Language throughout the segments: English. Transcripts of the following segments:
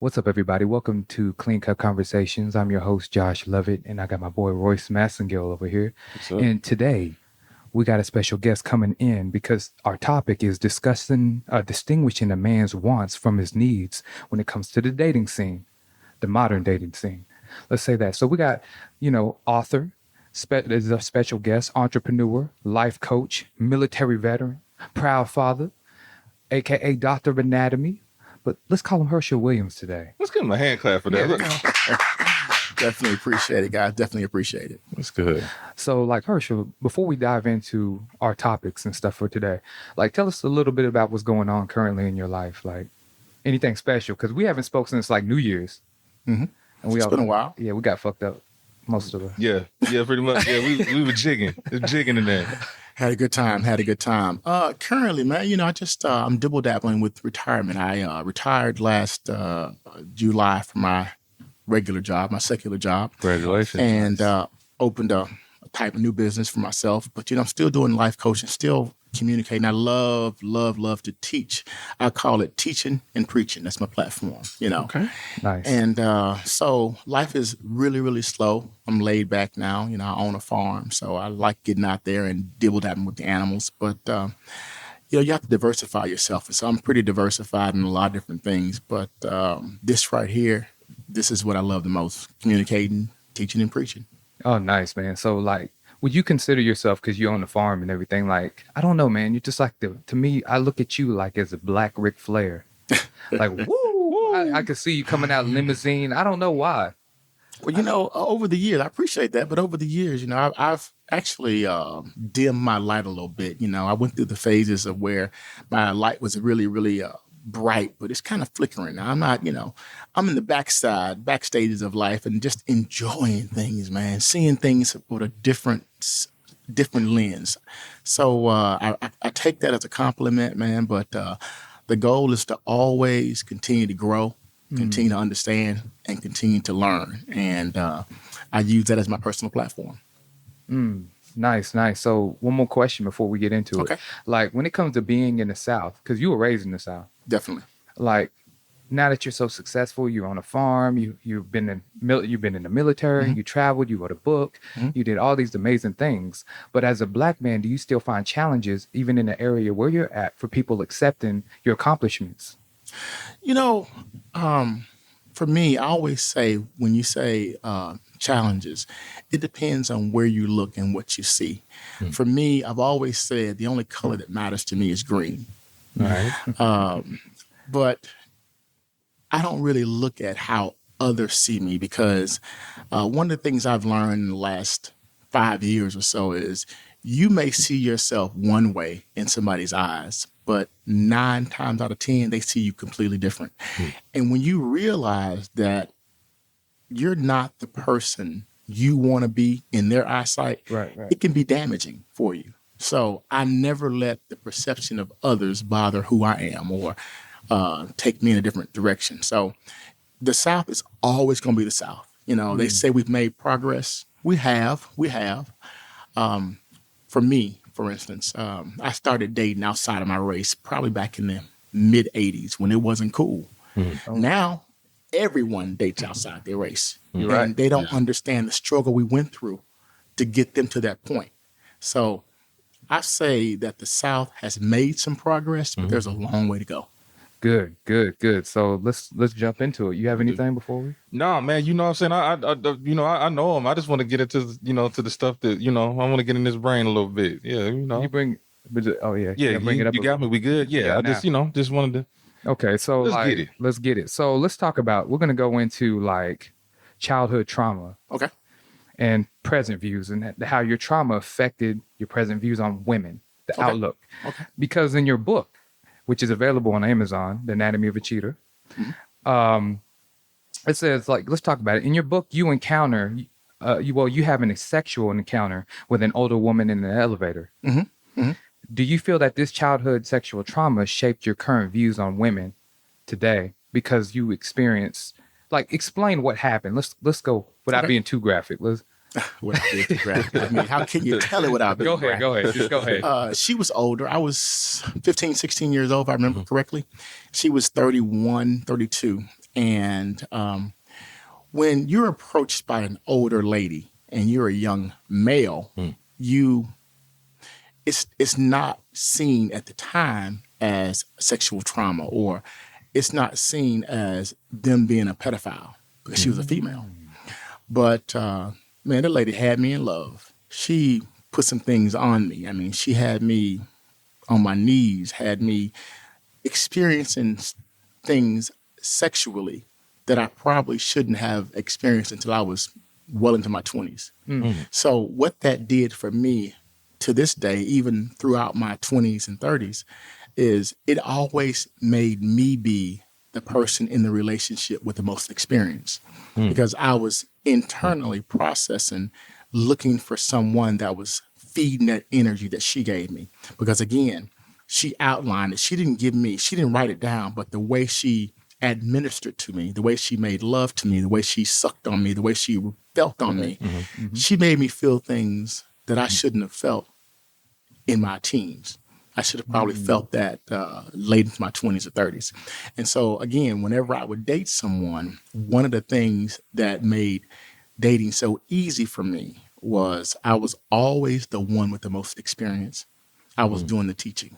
What's up, everybody? Welcome to Clean Cut Conversations. I'm your host, Josh Lovett, and I got my boy Royce Massengill over here. What's up? And today, we got a special guest coming in because our topic is distinguishing a man's wants from his needs when it comes to the dating scene, the modern dating scene. Let's say that. So we got, author, is a special guest, entrepreneur, life coach, military veteran, proud father, aka Doctor of Anatomy. But let's call him Hurchel Williams today. Let's give him a hand clap for that. Look. Definitely appreciate it, guys. Definitely appreciate it. That's good. So, Herschel, before we dive into our topics and stuff for today, tell us a little bit about what's going on currently in your life, anything special, because we haven't spoken since New Year's. Mm-hmm. And It's been a while. Yeah, we got fucked up most of it. Yeah, pretty much. Yeah, we were jigging. It's jigging in there. Had a good time. Currently, man, I'm dibble dabbling with retirement. I retired last July from my regular job, my secular job. Congratulations. And opened a type of new business for myself. But, I'm still doing life coaching, still communicating. I love to teach. I call it teaching and preaching. That's my platform, Okay. Nice. And so life is really, really slow. I'm laid back now. I own a farm, so I like getting out there and dibble-dabbing with the animals. But, you have to diversify yourself. And so I'm pretty diversified in a lot of different things. But this right here, this is what I love the most, communicating, teaching, and preaching. Oh, nice, man. So, would you consider yourself, because you own a farm and everything, I don't know, man, you're just to me, I look at you as a black Ric Flair. Woo! I could see you coming out limousine. I don't know why. Well, over the years, I appreciate that. But over the years, I've actually dimmed my light a little bit. I went through the phases of where my light was really, really bright, but it's kind of flickering. Now, I'm not, I'm in the back stages of life and just enjoying things, man, seeing things with a different lens. So I take that as a compliment, man. But the goal is to always continue to grow, continue to understand, and continue to learn. And I use that as my personal platform. Nice. So one more question before we get into Okay. it. When it comes to being in the South, because you were raised in the South, Definitely. now that you're so successful, you're on a farm, you've been in the military, Mm-hmm. you traveled, you wrote a book, you did all these amazing things. But as a black man, do you still find challenges even in the area where you're at for people accepting your accomplishments? For me, I always say, when you say challenges, it depends on where you look and what you see. For me, I've always said the only color that matters to me is green. All right. But I don't really look at how others see me, because one of the things I've learned in the last 5 years or so is you may see yourself one way in somebody's eyes, but 9 times out of 10, they see you completely different. And when you realize that you're not the person you want to be in their eyesight, Right. it can be damaging for you. So I never let the perception of others bother who I am or take me in a different direction. So the South is always going to be the South. They say we've made progress. We have. For me, for instance, I started dating outside of my race probably back in the mid 80s when it wasn't cool. Now, everyone dates outside their race. You're And right. they don't understand the struggle we went through to get them to that point. So I say that the South has made some progress, but there's a long way to go. Good. So let's jump into it. You have anything before we? No, man, you know what I'm saying? I know him. I just want to get into, to the stuff that, I want to get in his brain a little bit. Yeah, You bring. Oh yeah. Yeah, bring it up. you got me. We good? Yeah, Yeah, I just, just wanted to. Okay, so Let's get it. let's get it. So let's talk about. We're gonna go into childhood trauma Okay. and present views, and how your trauma affected your present views on women, the Okay. outlook. Okay. Because in your book, which is available on Amazon, The Anatomy of a Cheater, it says let's talk about it. In your book, you encounter, you have a sexual encounter with an older woman in an elevator. Do you feel that this childhood sexual trauma shaped your current views on women today because you experienced, explain what happened? Let's go without Okay. being too graphic. Let's Without being too graphic. I mean, how can you tell it without being go ahead. Just go ahead. She was older. I was 15, 16 years old, if I remember correctly. She was 31, 32. And when you're approached by an older lady and you're a young male, it's not seen at the time as sexual trauma, or it's not seen as them being a pedophile because she was a female. But man, that lady had me in love. She put some things on me. I mean, she had me on my knees, had me experiencing things sexually that I probably shouldn't have experienced until I was well into my 20s. So what that did for me to this day, even throughout my 20s and 30s, is it always made me be the person in the relationship with the most experience, because I was internally processing, looking for someone that was feeding that energy that she gave me. Because again, she outlined it. She didn't write it down, but the way she administered to me, the way she made love to me, the way she sucked on me, the way she felt on me, she made me feel things that I shouldn't have felt in my teens. I should have probably felt that late into my 20s or 30s. And so again, whenever I would date someone, one of the things that made dating so easy for me was I was always the one with the most experience. I was doing the teaching.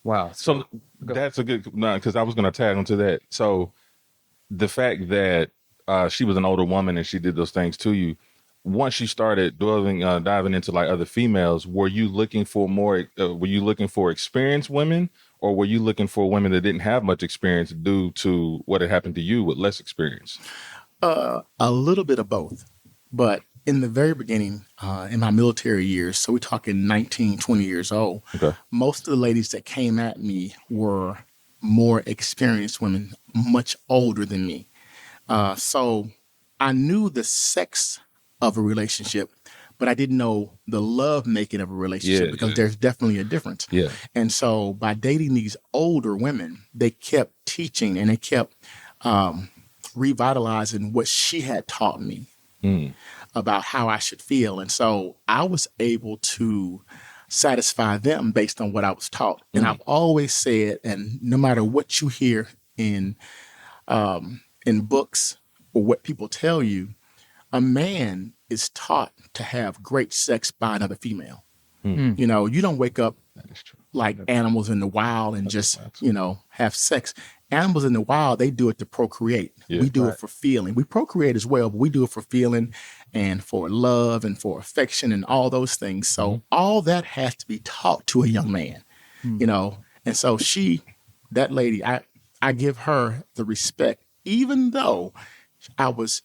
Wow. So that's a good, because I was going to tag onto that. So the fact that she was an older woman and she did those things to you, once you started diving into like other females, were you looking for experienced women, or were you looking for women that didn't have much experience due to what had happened to you with less experience? A little bit of both. But in the very beginning, in my military years, so we're talking 19, 20 years old, most of the ladies that came at me were more experienced women, much older than me. So I knew the sex of a relationship, but I didn't know the love making of a relationship, because there's definitely a difference. And so by dating these older women, they kept teaching and they kept revitalizing what she had taught me about how I should feel. And so I was able to satisfy them based on what I was taught. And I've always said, and no matter what you hear in books or what people tell you, a man is taught to have great sex by another female. You know, you don't wake up like animals in the wild and just, have sex. Animals in the wild, they do it to procreate. We do it for feeling. We procreate as well, but we do it for feeling and for love and for affection and all those things. So all that has to be taught to a young man, And so that lady, I give her the respect, even though I was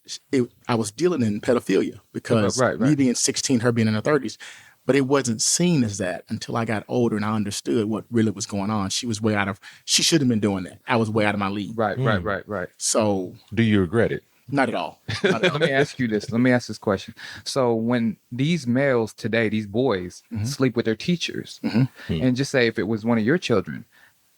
dealing in pedophilia, because me being 16, her being in her 30s, but it wasn't seen as that until I got older and I understood what really was going on. She shouldn't have been doing that. I was way out of my league. Right. So do you regret it? Not at all. Let me ask you this. Let me ask this question. So when these males today, these boys sleep with their teachers, and just say if it was one of your children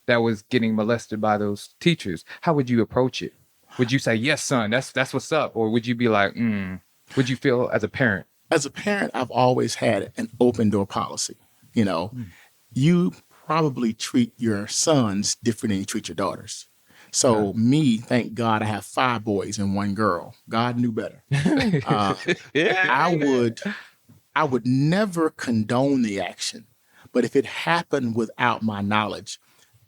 that was getting molested by those teachers, how would you approach it? Would you say, yes, son, that's what's up? Or would you be like, would you feel as a parent? As a parent, I've always had an open door policy. You probably treat your sons different than you treat your daughters. So me, thank God, I have 5 boys and 1 girl. God knew better. I would never condone the action, but if it happened without my knowledge,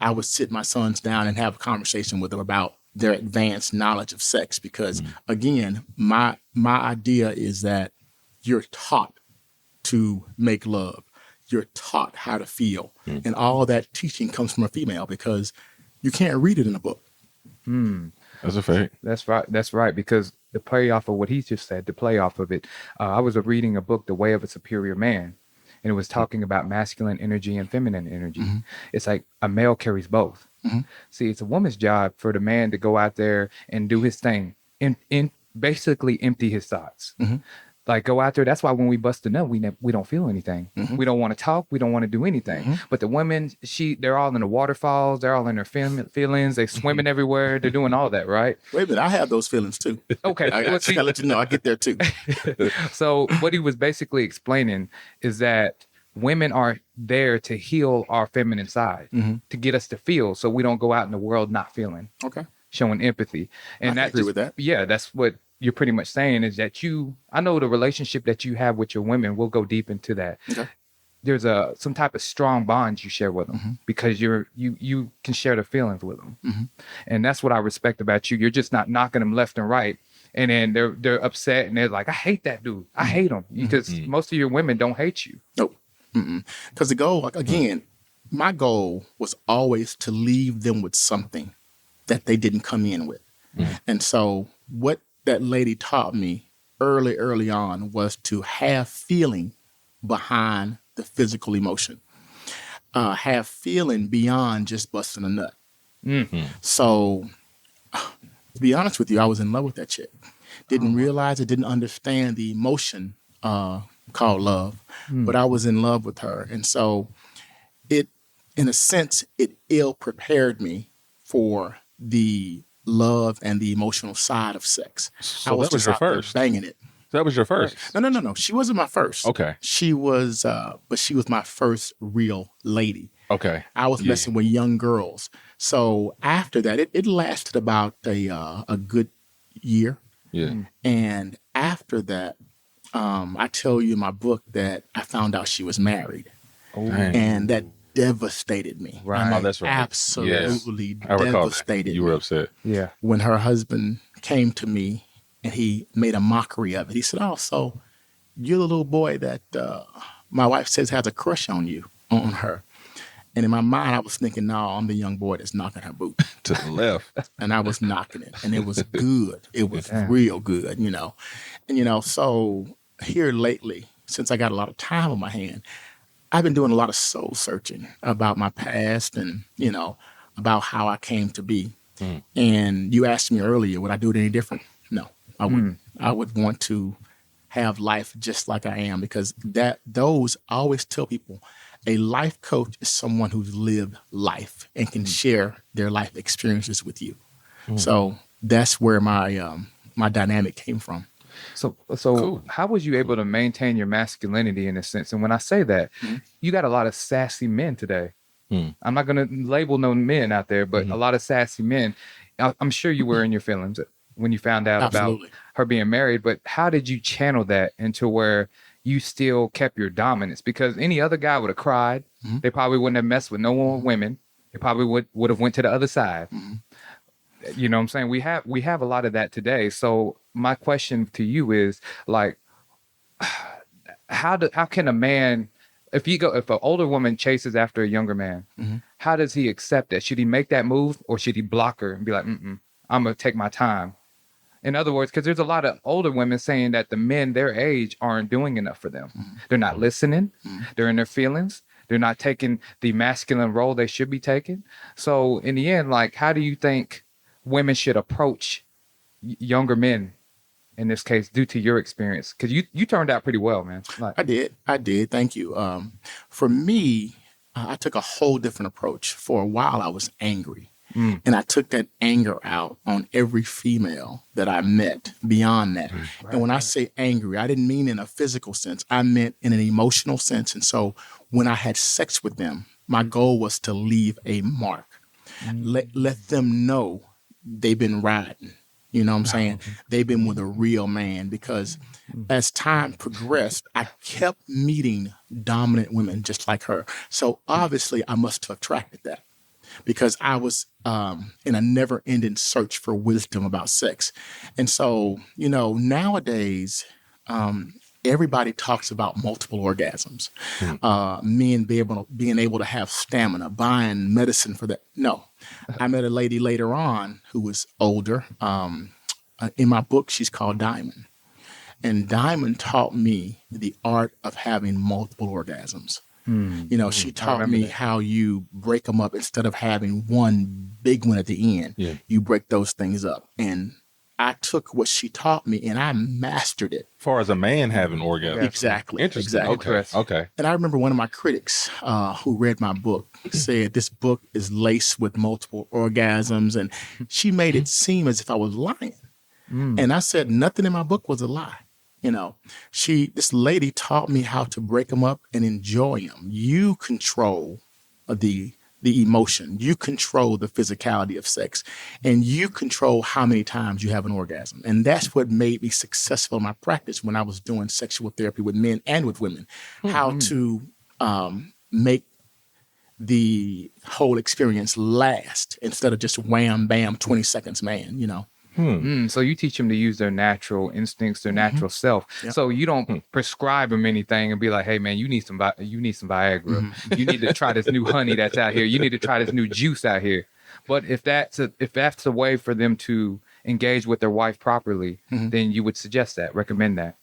I would sit my sons down and have a conversation with them about their advanced knowledge of sex. Because again, my idea is that you're taught to make love. You're taught how to feel. And all that teaching comes from a female, because you can't read it in a book. That's a fact. That's right. Because to play off of what he just said, to play off of it, I was reading a book, The Way of a Superior Man, and it was talking about masculine energy and feminine energy. It's like a male carries both. See, it's a woman's job for the man to go out there and do his thing and basically empty his thoughts. Like, go out there. That's why when we bust a nut, we don't feel anything. We don't want to talk. We don't want to do anything. But the women, they're all in the waterfalls. They're all in their feelings. They swimming everywhere. They're doing all that, right? Wait a minute. I have those feelings too. Okay. I gotta let you know. I get there too. So what he was basically explaining is that women are there to heal our feminine side, to get us to feel, so we don't go out in the world not feeling. Okay. showing empathy. And I agree with that. Yeah, that's what you're pretty much saying is that I know the relationship that you have with your women, we'll go deep into that. Okay. There's some type of strong bonds you share with them because you can share the feelings with them. And that's what I respect about you. You're just not knocking them left and right. And then they're upset and they're like, I hate that dude. I hate him because most of your women don't hate you. Nope. Because the goal, like, again, my goal was always to leave them with something that they didn't come in with. And so what that lady taught me early on was to have feeling behind the physical emotion, have feeling beyond just busting a nut. So to be honest with you, I was in love with that chick. Didn't realize it, didn't understand the emotion called love, but I was in love with her. And so it, in a sense, it ill prepared me for the love and the emotional side of sex. So I was that was just your out there first. banging it. That was your first. No. She wasn't my first. Okay. She was, but she was my first real lady. Okay. I was messing with young girls. So after that, it lasted about a good year. Yeah. And after that, I tell you in my book that I found out she was married. Dang. And that devastated me. Right. Oh, that's right. Absolutely I recall devastated that. You were me. upset. Yeah. When her husband came to me and he made a mockery of it. He said, oh, so you're the little boy that my wife says has a crush on you, on her. And in my mind, I was thinking, no, I'm the young boy that's knocking her boot. To the left. And I was knocking it. And it was good. It was real good, you know. And, you know, so here lately, since I got a lot of time on my hand, I've been doing a lot of soul searching about my past and, you know, about how I came to be. And you asked me earlier, would I do it any different? No, I wouldn't. I would want to have life just like I am, because I always tell people, a life coach is someone who's lived life and can share their life experiences with you. So that's where my my dynamic came from. So Cool. how was you able to maintain your masculinity in a sense? And when I say that, you got a lot of sassy men today. I'm not going to label no men out there, but a lot of sassy men. I'm sure you were in your feelings when you found out Absolutely. about her being married, but how did you channel that into where you still kept your dominance? Because any other guy would have cried. They probably wouldn't have messed with no more women. They probably would have went to the other side. You know what I'm saying? We have a lot of that today. So my question to you is, like, how can a man, if an older woman chases after a younger man, how does he accept that? Should he make that move, or should he block her and be like, I'm gonna take my time? In other words, because there's a lot of older women saying that the men their age aren't doing enough for them. They're not listening. They're in their feelings. They're not taking the masculine role they should be taking. So in the end, like, how do you think women should approach younger men in this case, due to your experience? Because you turned out pretty well, man. Like, I did. Thank you. For me, I took a whole different approach. For a while, I was angry. And I took that anger out on every female that I met beyond that. And when I say angry, I didn't mean in a physical sense. I meant in an emotional sense. And so when I had sex with them, my goal was to leave a mark. Let them know they've been riding. You know what I'm saying? They've been with a real man, because as time progressed, I kept meeting dominant women just like her. So obviously I must have attracted that, because I was in a never-ending search for wisdom about sex. And so, you know, nowadays, everybody talks about multiple orgasms, men being able to have stamina, buying medicine for that. No, I met a lady later on who was older. In my book, she's called Diamond. And Diamond taught me the art of having multiple orgasms. You know, she taught me how you break them up. Instead of having one big one at the end, you break those things up. And I took what she taught me and I mastered it. As far as a man having orgasm. Exactly. Interesting. Exactly. Okay. And I remember one of my critics who read my book said this book is laced with multiple orgasms. And she made it seem as if I was lying. And I said nothing in my book was a lie. You know, this lady taught me how to break them up and enjoy them. You control the the emotion. You control the physicality of sex, and you control how many times you have an orgasm. And that's what made me successful in my practice when I was doing sexual therapy with men and with women, how to make the whole experience last instead of just wham, bam, 20 seconds, man, So you teach them to use their natural instincts, their natural self. Yep. So you don't prescribe them anything and be like, "Hey, man, you need some Viagra. You need to try this new honey that's out here. You need to try this new juice out here." But if that's a way for them to engage with their wife properly, then you would suggest that, recommend that.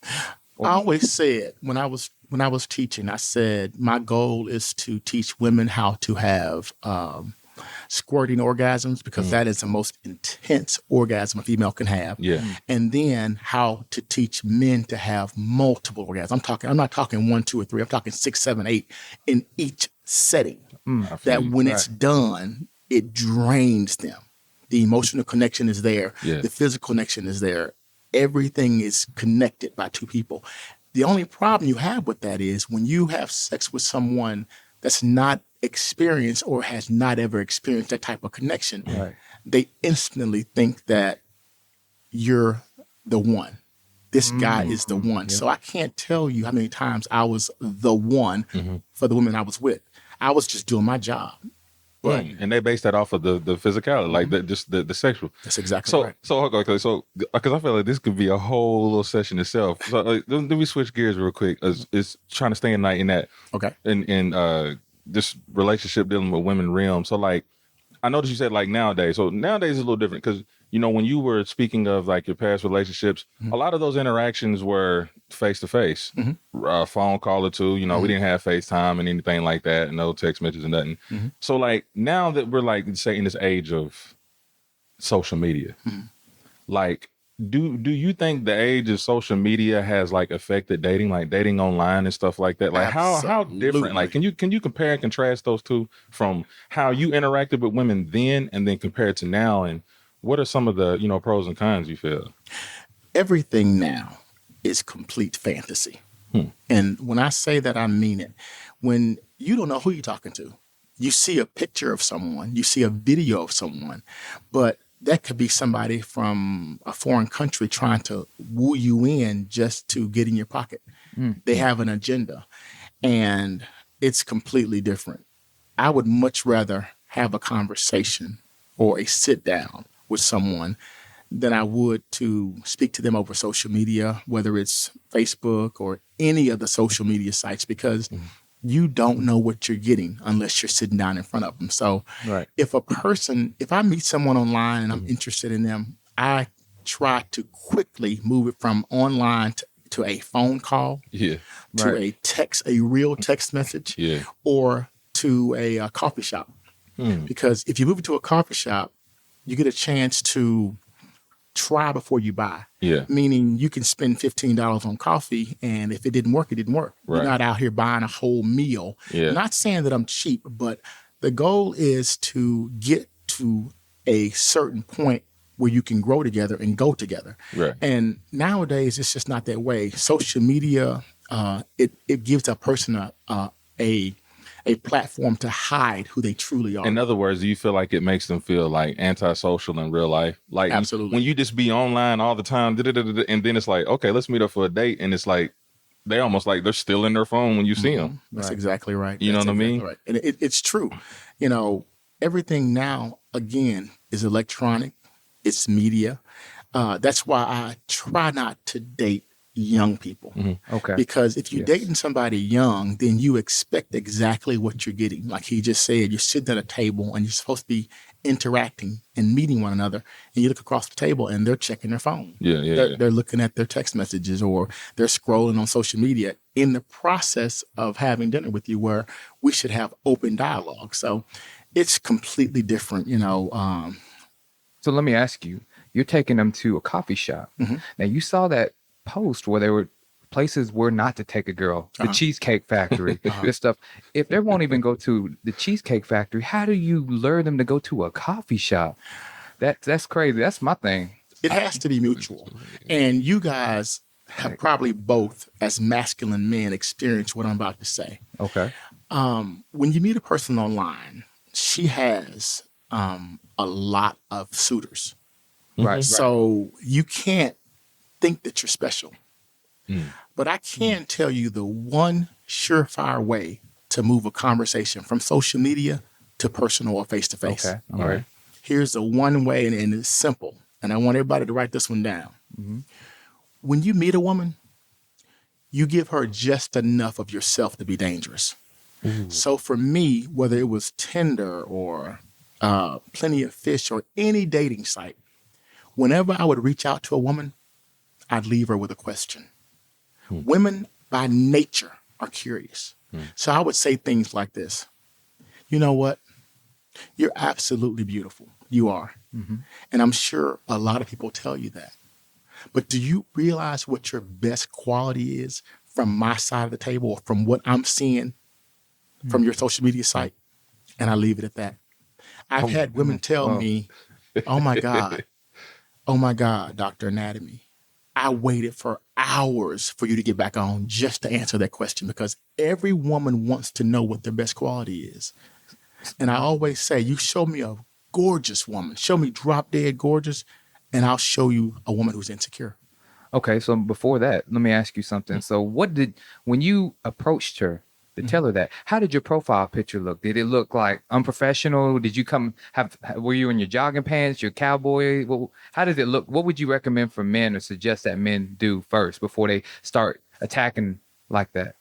I always said when I was teaching, I said my goal is to teach women how to have squirting orgasms, because that is the most intense orgasm a female can have. Yeah. And then how to teach men to have multiple orgasms. I'm not talking 1, 2, or 3. I'm talking 6, 7, 8 in each setting. That when it's done, it drains them. The emotional connection is there. Yeah. The physical connection is there. Everything is connected by two people. The only problem you have with that is when you have sex with someone that's not experienced or has not ever experienced that type of connection, they instantly think that you're the one. This guy is the one. So I can't tell you how many times I was the one for the women I was with. I was just doing my job. Right. And they base that off of the physicality, like the sexual. That's exactly right. So because I feel like this could be a whole little session itself. So let me switch gears real quick. It's trying to stay in that. Okay. In this relationship dealing with women realm. So like, I noticed you said like nowadays. So nowadays is a little different because when you were speaking of like your past relationships, a lot of those interactions were face to face, phone call or two. We didn't have FaceTime and anything like that, no text messages and nothing. So like now that we're like say in this age of social media, like do you think the age of social media has like affected dating, like dating online and stuff like that? Like how different? Like can you compare and contrast those two from how you interacted with women then and then compared to now, and what are some of the pros and cons you feel? Everything now is complete fantasy. And when I say that, I mean it. When you don't know who you're talking to, you see a picture of someone, you see a video of someone, but that could be somebody from a foreign country trying to woo you in just to get in your pocket. They have an agenda, and it's completely different. I would much rather have a conversation or a sit down with someone than I would to speak to them over social media, whether it's Facebook or any of the social media sites, because you don't know what you're getting unless you're sitting down in front of them. So if I meet someone online and I'm interested in them, I try to quickly move it from online to a phone call, to a text, a real text message, or to a coffee shop. Because if you move it to a coffee shop, you get a chance to try before you buy. Meaning you can spend $15 on coffee, and if it didn't work, it didn't work. You're not out here buying a whole meal. Not saying that I'm cheap, but the goal is to get to a certain point where you can grow together and go together. And nowadays, it's just not that way. Social media, it gives a person a platform to hide who they truly are. In other words, do you feel like it makes them feel like antisocial in real life? Like absolutely. When you just be online all the time, and then it's like, okay, let's meet up for a date, and it's like they almost like they're still in their phone when you see them. That's exactly right. You know what I mean? Right. And it's true. Everything now, again, is electronic. It's media. That's why I try not to date young people. Okay. Because if you're dating somebody young, then you expect exactly what you're getting. Like he just said, you're sitting at a table and you're supposed to be interacting and meeting one another, and you look across the table and they're checking their phone. They're looking at their text messages, or they're scrolling on social media in the process of having dinner with you, where we should have open dialogue. So it's completely different, So let me ask you, you're taking them to a coffee shop. Now you saw that post where there were places where not to take a girl, the Cheesecake Factory, this stuff. If they won't even go to the Cheesecake Factory, how do you lure them to go to a coffee shop? That's crazy. That's my thing. It has to be mutual. And you guys have probably both, as masculine men, experienced what I'm about to say. Okay. When you meet a person online, she has a lot of suitors. Right. So you can't think that you're special. But I can tell you the one surefire way to move a conversation from social media to personal or face-to-face. Okay. All right. Here's the one way, and it's simple. And I want everybody to write this one down. When you meet a woman, you give her just enough of yourself to be dangerous. So for me, whether it was Tinder or Plenty of Fish or any dating site, whenever I would reach out to a woman, I'd leave her with a question. Women by nature are curious. So I would say things like this. You know what? You're absolutely beautiful. You are. And I'm sure a lot of people tell you that. But do you realize what your best quality is from my side of the table or from what I'm seeing from your social media site? And I leave it at that. I've had women tell me, oh my God, Dr. Anatomy, I waited for hours for you to get back on just to answer that question, because every woman wants to know what their best quality is. And I always say, you show me a gorgeous woman, show me drop dead gorgeous, and I'll show you a woman who's insecure. Okay, so before that, let me ask you something. So when you approached her to tell her that, how did your profile picture look? Did it look like unprofessional? Did you were you in your jogging pants, your cowboy? How did it look? What would you recommend for men or suggest that men do first before they start attacking like that?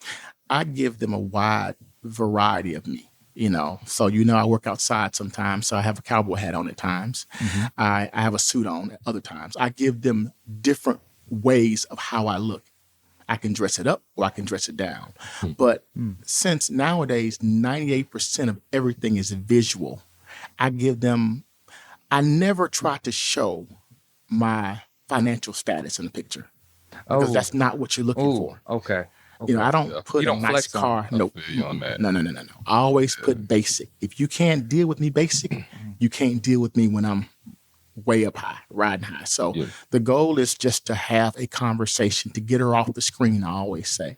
I give them a wide variety of me. So I work outside sometimes, so I have a cowboy hat on at times. I have a suit on at other times. I give them different ways of how I look. I can dress it up or I can dress it down. But since nowadays 98% of everything is visual, I never try to show my financial status in the picture, because that's not what you're looking for. Okay. I don't put a nice car. No. I always put basic. If you can't deal with me basic, you can't deal with me when I'm way up high, riding high. So the goal is just to have a conversation, to get her off the screen, I always say.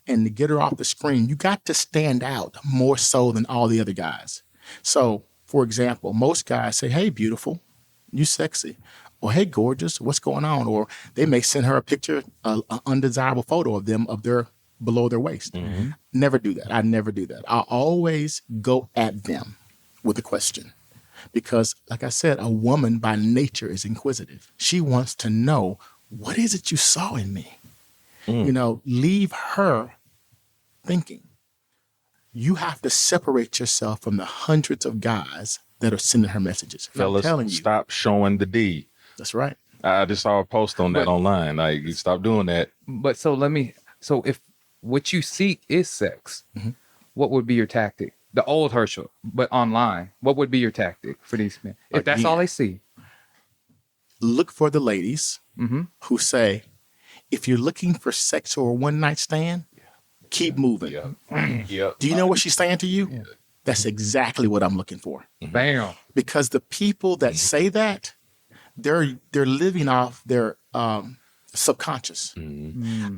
And to get her off the screen, you got to stand out more so than all the other guys. So, for example, most guys say, hey, beautiful, you sexy. Or, hey, gorgeous, what's going on? Or they may send her a picture, an undesirable photo of them below their waist. Never do that. I never do that. I always go at them with a question. Because, like I said, a woman by nature is inquisitive. She wants to know, what is it you saw in me? Leave her thinking. You have to separate yourself from the hundreds of guys that are sending her messages. Fellas, I'm telling you. Stop showing the D. That's right. I just saw a post on that online. Like, you stop doing that. But so if what you seek is sex, what would be your tactic? The old Herschel, but online, what would be your tactic for these men? If that's all they see. Look for the ladies who say, if you're looking for sex or a one-night stand, keep moving. Do you know what she's saying to you? That's exactly what I'm looking for. Bam. Because the people that say that, they're living off their subconscious.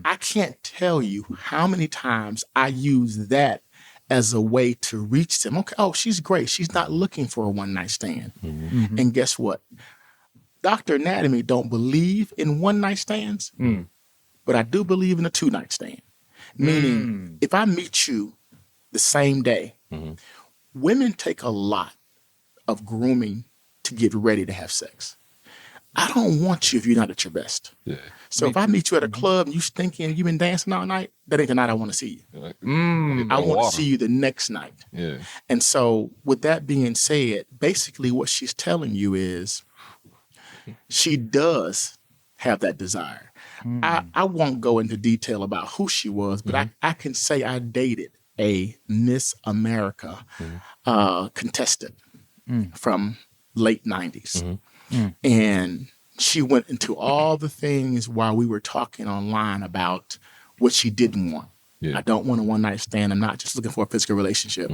I can't tell you how many times I use that as a way to reach them. Okay, oh, she's great. She's not looking for a one-night stand. And guess what? Dr. Anatomy don't believe in one-night stands, but I do believe in a two-night stand. Meaning, if I meet you the same day, women take a lot of grooming to get ready to have sex. I don't want you if you're not at your best. So if I meet you at a club and you stinking and you've been dancing all night, that ain't the night I want to see you. I want to see you the next night. And so with that being said, basically what she's telling you is she does have that desire. I won't go into detail about who she was, but I can say I dated a Miss America contestant from late 90s. And she went into all the things while we were talking online about what she didn't want. I don't want a one-night stand. I'm not just looking for a physical relationship.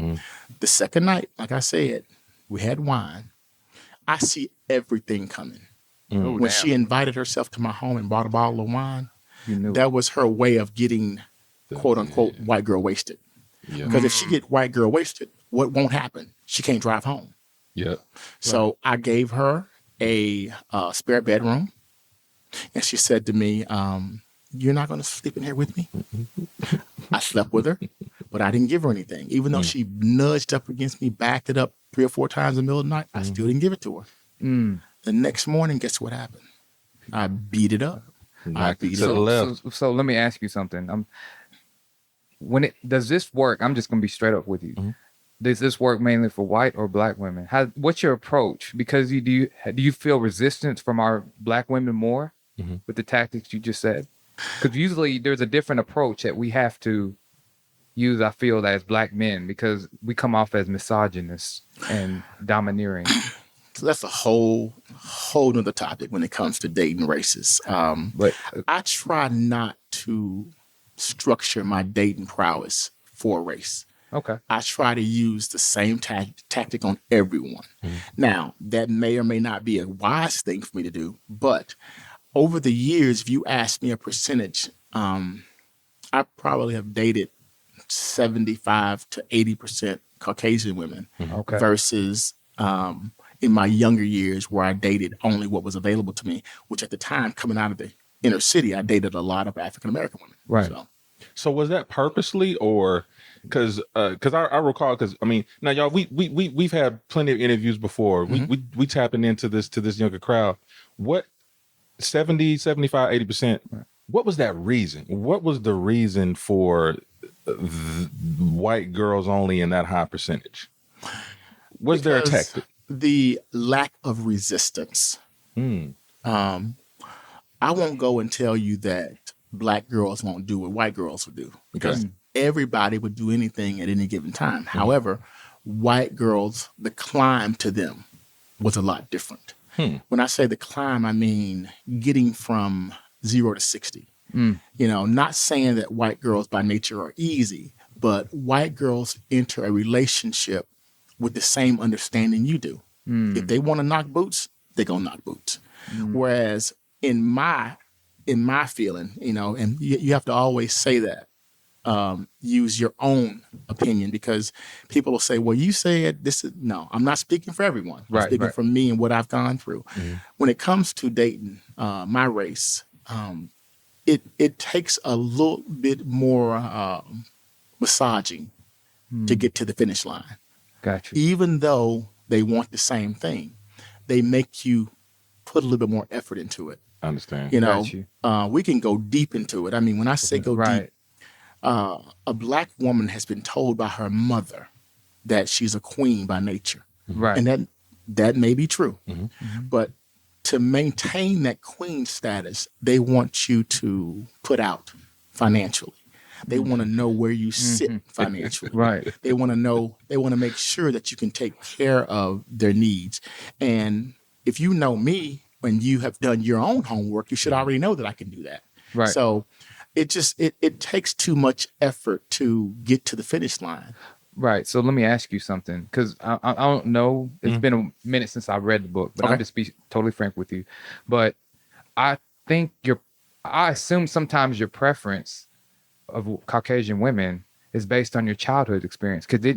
The second night, like I said, we had wine. I see everything coming. When she invited herself to my home and bought a bottle of wine, that was her way of getting, quote unquote, white girl wasted. Because if she get white girl wasted, what won't happen? She can't drive home. Yeah. So I gave her a spare bedroom, and she said to me, "You're not going to sleep in here with me?" I slept with her, but I didn't give her anything. Even though she nudged up against me, backed it up 3 or 4 times in the middle of the night, I still didn't give it to her. The next morning, guess what happened? I beat it up. I beat it up. So let me ask you something. Does this work? I'm just gonna be straight up with you. Does this work mainly for white or black women? What's your approach? Because do you feel resistance from our black women more with the tactics you just said? Because usually there's a different approach that we have to use, I feel, as black men, because we come off as misogynists and domineering. So that's a whole nother topic when it comes to dating races. But I try not to structure my dating prowess for race. okay. I try to use the same tactic on everyone. Now, that may or may not be a wise thing for me to do, but over the years, if you ask me a percentage, I probably have dated 75 to 80% Caucasian women Okay. versus in my younger years where I dated only what was available to me, which at the time, coming out of the inner city, I dated a lot of African-American women. Right. So was that purposely, or because I recall, because I mean, now y'all, we've had plenty of interviews before. We tapping into this younger crowd. What 70, 75, 80%? What was that reason? What was the reason for white girls only in that high percentage? Was there a tactic? The lack of resistance. I won't go and tell you that black girls won't do what white girls would do, because everybody would do anything at any given time. However, white girls, the climb to them was a lot different. When I say the climb, I mean getting from 0 to 60. Not saying that white girls by nature are easy, but white girls enter a relationship with the same understanding you do. If they want to knock boots, they're going to knock boots. Whereas in my feeling, and you have to always say that, use your own opinion, because people will say, well, you said this is, no, I'm not speaking for everyone. I'm speaking for me and what I've gone through. When it comes to dating my race, it takes a little bit more massaging to get to the finish line. Gotcha. Even though they want the same thing, they make you put a little bit more effort into it. I understand. We can go deep into it. I mean, when I say go deep, a black woman has been told by her mother that she's a queen by nature. Right. And that may be true. But to maintain that queen status, they want you to put out financially. They want to know where you sit financially. Right. They want to make sure that you can take care of their needs. And if you know me and you have done your own homework, you should already know that I can do that. Right. So it takes too much effort to get to the finish line. Right. So let me ask you something, because I don't know. It's been a minute since I read the book, but I'll just be totally frank with you. But I think I assume sometimes your preference of Caucasian women is based on your childhood experience. Because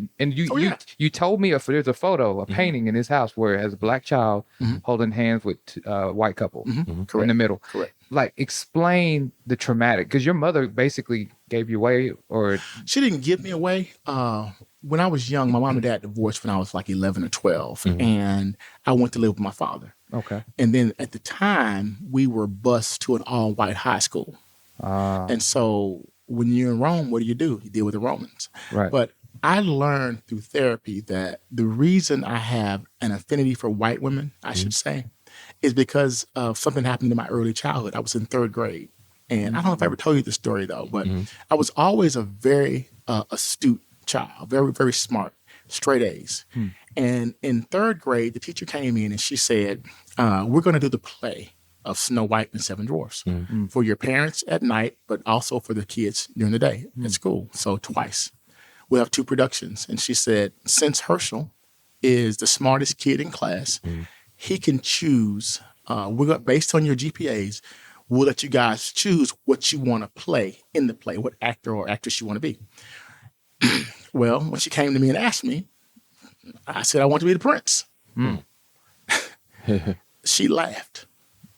you told me there's a photo, a painting in his house where it has a black child holding hands with a white couple in the middle. Correct. Like, explain the traumatic, because your mother basically gave you away, or she didn't give me away. When I was young, my mom and dad divorced when I was like 11 or 12, and I went to live with my father. Okay. And then at the time, we were bused to an all-white high school. And so when you're in Rome, what do? You deal with the Romans. Right. But I learned through therapy that the reason I have an affinity for white women, I should say, is because of something happened in my early childhood. I was in 3rd grade. And I don't know if I ever told you the story, though, but I was always a very astute child, very, very smart, straight A's. And in 3rd grade, the teacher came in and she said, we're going to do the play of Snow White and the 7 Dwarfs for your parents at night, but also for the kids during the day at school. So twice. We'll have 2 productions. And she said, since Herschel is the smartest kid in class, he can choose, based on your GPAs, we'll let you guys choose what you want to play in the play, what actor or actress you want to be. Well, when she came to me and asked me, I said, I want to be the prince. She laughed.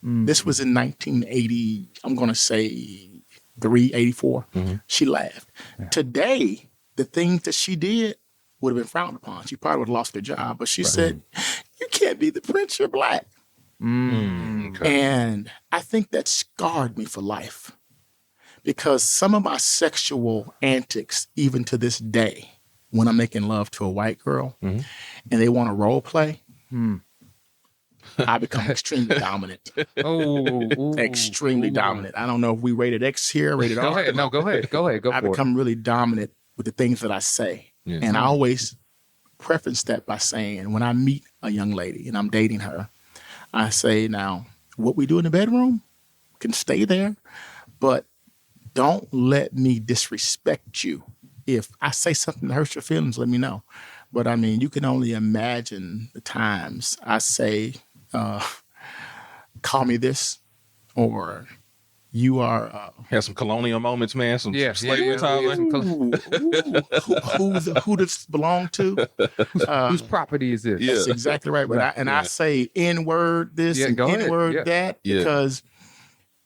This was in 1980, I'm going to say 84. She laughed. Today, the things that she did would have been frowned upon. She probably would have lost her job. But she said, you can't be the prince, you're black. And I think that scarred me for life. Because some of my sexual antics, even to this day, when I'm making love to a white girl and they want to role play, I become extremely dominant. Extremely dominant. I don't know if we rated X here, rated R. Go ahead. No, go ahead. Go ahead. Go I for become really dominant with the things that I say. Yeah. And I always preface that by saying, when I meet a young lady and I'm dating her, I say, now, what we do in the bedroom can stay there, but don't let me disrespect you. If I say something that hurts your feelings, let me know. But I mean, you can only imagine the times I say, call me this, or you are. Had some colonial moments, man. Some slavery time. Who does belong to? Whose property is this? That's exactly right. But I say N-word this and N-word that because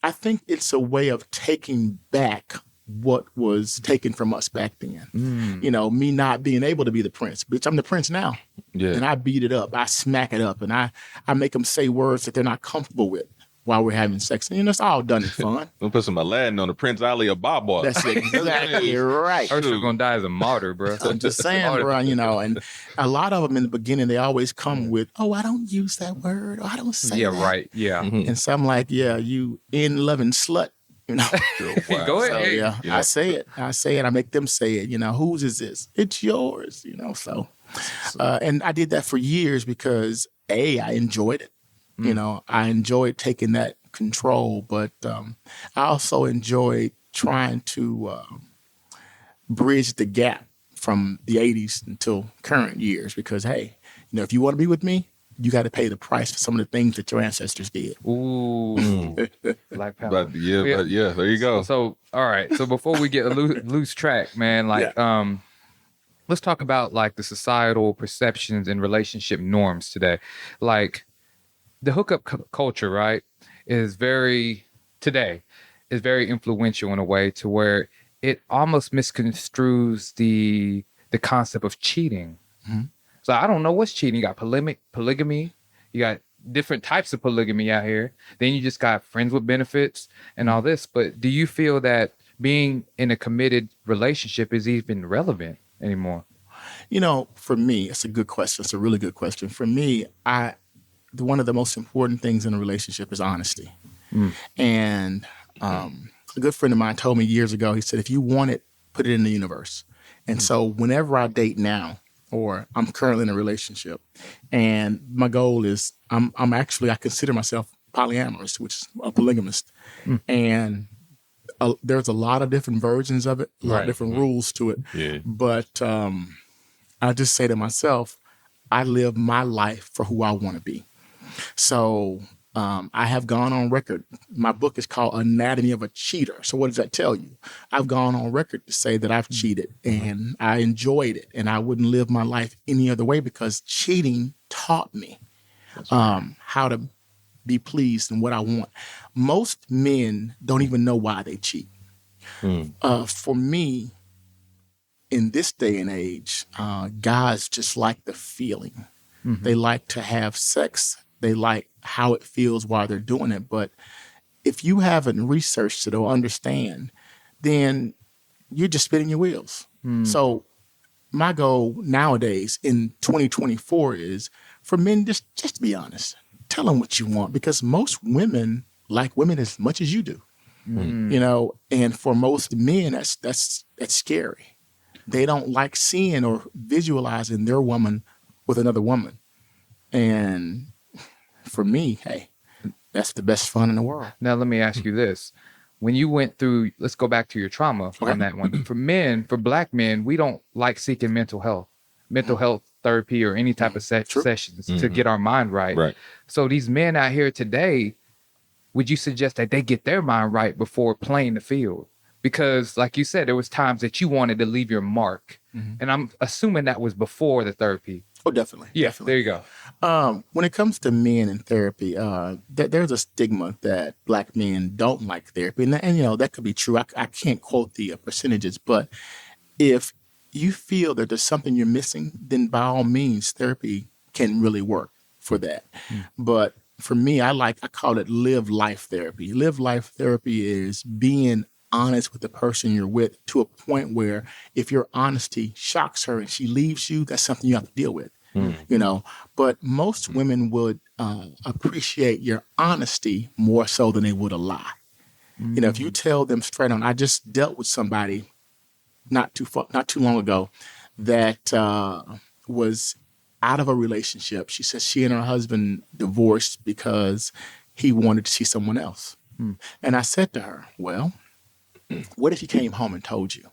I think it's a way of taking back what was taken from us back then. You know, me not being able to be the prince. Bitch, I'm the prince now. And I beat it up. I smack it up. And I make them say words that they're not comfortable with while we're having sex. And, you know, it's all done in fun. We'll put some Aladdin on the Prince Ali of Baba. That's exactly right. Herschel gonna die as a martyr, bro. I'm just saying, bro, you know, and a lot of them in the beginning, they always come with, oh, I don't use that word. Or I don't say that. Right. Yeah. And so I'm like, yeah, you in-loving slut. You know, Go ahead. So, yeah, I say it. I make them say it. You know, whose is this? It's yours. You know, so, and I did that for years because I enjoyed it. You know, I enjoyed taking that control, but I also enjoyed trying to bridge the gap from the 80s until current years. Because hey, you know, if you want to be with me, you got to pay the price for some of the things that your ancestors did. Ooh, Black Power. But there you go. So, all right. So before we get lose track, man, like, let's talk about like the societal perceptions and relationship norms today. Like, the hookup culture, right, is very influential in a way to where it almost misconstrues the concept of cheating. So I don't know what's cheating. You got polygamy. You got different types of polygamy out here. Then you just got friends with benefits and all this. But do you feel that being in a committed relationship is even relevant anymore? You know, for me, it's a good question. It's a really good question. For me, one of the most important things in a relationship is honesty. And a good friend of mine told me years ago, he said, if you want it, put it in the universe. And so whenever I date now, or I'm currently in a relationship, and my goal is I consider myself polyamorous, which is a polygamist. And there's a lot of different versions of it, a lot of different rules to it. Yeah. But I just say to myself, I live my life for who I want to be. So I have gone on record. My book is called Anatomy of a Cheater. So what does that tell you? I've gone on record to say that I've cheated and I enjoyed it and I wouldn't live my life any other way because cheating taught me how to be pleased and what I want. Most men don't even know why they cheat. For me, in this day and age, guys just like the feeling. They like to have sex. They like how it feels while they're doing it. But if you haven't researched it or understand, then you're just spinning your wheels. So my goal nowadays in 2024 is for men just to be honest. Tell them what you want because most women like women as much as you do. You know, and for most men, that's scary. They don't like seeing or visualizing their woman with another woman. And for me, hey, that's the best fun in the world. Now, let me ask you this. When you went through, let's go back to your trauma on that one. For Black men, we don't like seeking mental health therapy or any type of sessions to get our mind right. So these men out here today, would you suggest that they get their mind right before playing the field? Because like you said, there was times that you wanted to leave your mark. And I'm assuming that was before the therapy. Oh, definitely. Yeah, Definitely. there you go. When it comes to men in therapy, there's a stigma that Black men don't like therapy, and that could be true. I can't quote the percentages, but if you feel that there's something you're missing, then by all means, therapy can really work for that. But for me, I call it live life therapy. Live life therapy is being honest with the person you're with to a point where if your honesty shocks her and she leaves you, that's something you have to deal with. But most women would appreciate your honesty more so than they would a lie. If you tell them straight on, I just dealt with somebody not too long ago that was out of a relationship. She says she and her husband divorced because he wanted to see someone else. And I said to her, well, what if he came home and told you?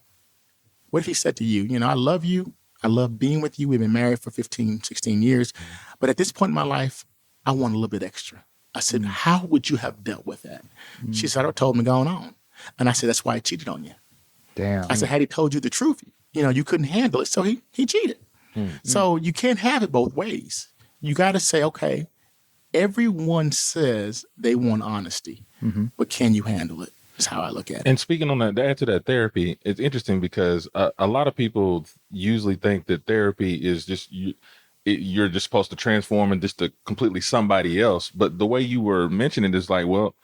What if he said to you, I love you. I love being with you. We've been married for 15, 16 years. But at this point in my life, I want a little bit extra. I said, how would you have dealt with that? She said, I told him going on. And I said, that's why he cheated on you. Damn. I said, had he told you the truth, you couldn't handle it. So he cheated. So you can't have it both ways. You got to say, okay, everyone says they want honesty, but can you handle it? Is how I look at it. And speaking on that, to add to that therapy, it's interesting because a lot of people usually think that therapy is just you're just supposed to transform into just completely somebody else. But the way you were mentioning it is like, well,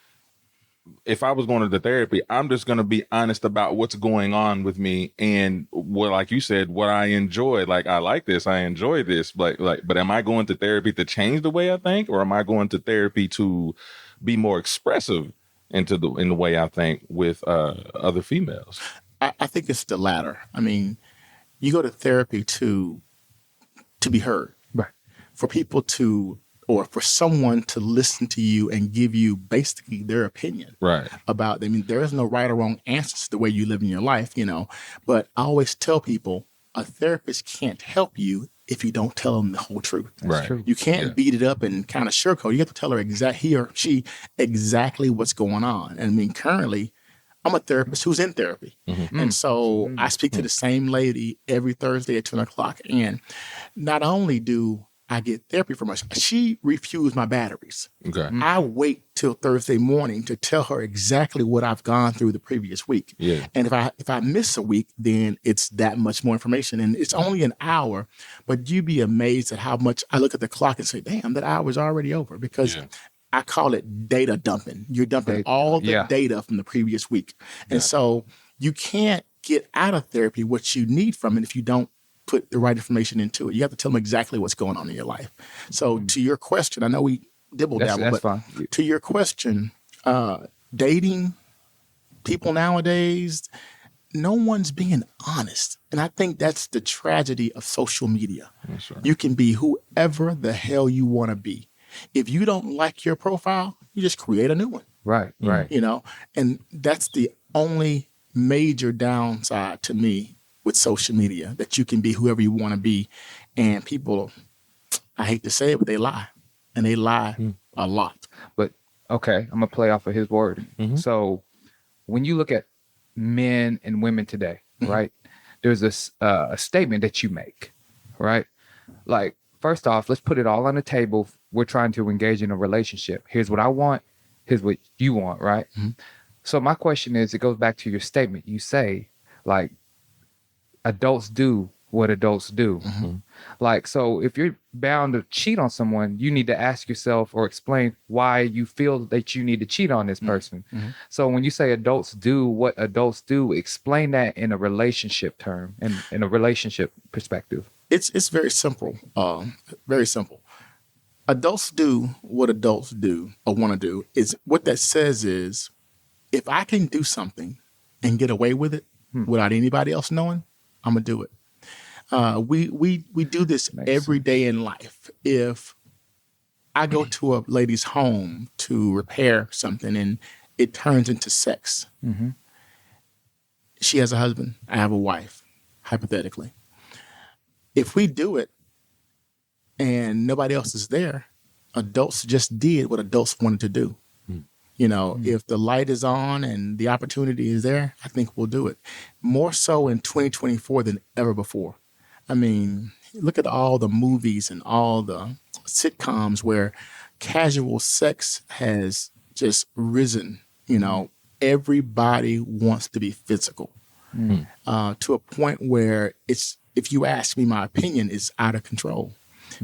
if I was going to the therapy, I'm just going to be honest about what's going on with me and what, like you said, what I enjoy. Like, I like this, I enjoy this, but am I going to therapy to change the way I think, or am I going to therapy to be more expressive in the way I think with other females? I think it's the latter. I mean, you go to therapy to be heard, Right. For people or for someone to listen to you and give you basically their opinion Right. about. I mean, there is no right or wrong answers to the way you live in your life, But I always tell people a therapist can't help you if you don't tell them the whole truth. Right. True. You can't beat it up and kind of sugarcoat. You have to tell her he or she exactly what's going on. And I mean, currently, I'm a therapist who's in therapy. And so I speak to the same lady every Thursday at 10 o'clock. And not only do I get therapy from her, she refused my batteries. Okay. I wait till Thursday morning to tell her exactly what I've gone through the previous week. Yeah. And if I miss a week, then it's that much more information. And it's only an hour, but you'd be amazed at how much I look at the clock and say, damn, that hour's already over, because I call it data dumping. You're dumping all the data from the previous week. And so you can't get out of therapy what you need from it if you don't put the right information into it. You have to tell them exactly what's going on in your life. So to your question, I know we dibble-dabble, but fine. to your question, dating people nowadays, no one's being honest. And I think that's the tragedy of social media. That's right. You can be whoever the hell you want to be. If you don't like your profile, you just create a new one. Right. Right. And that's the only major downside to me with social media, that you can be whoever you want to be. And people, I hate to say it, but they lie. And they lie a lot. But okay, I'm gonna play off of his word. So when you look at men and women today, right? There's a statement that you make, right? Like, first off, let's put it all on the table. We're trying to engage in a relationship. Here's what I want. Here's what you want, right? So my question is, it goes back to your statement. You say, like, adults do what adults do. Like, so if you're bound to cheat on someone, you need to ask yourself or explain why you feel that you need to cheat on this person. So when you say adults do what adults do, explain that in a relationship term and in a relationship perspective. It's very simple. Very simple. Adults do what adults do or want to do. Is what that says is, if I can do something and get away with it without anybody else knowing, I'm gonna do it. We do this every day in life. If I go to a lady's home to repair something and it turns into sex, she has a husband, I have a wife, hypothetically. If we do it and nobody else is there, adults just did what adults wanted to do. If the light is on and the opportunity is there, I think we'll do it. More so in 2024 than ever before. I mean, look at all the movies and all the sitcoms where casual sex has just risen. Everybody wants to be physical to a point where if you ask me my opinion, it's out of control.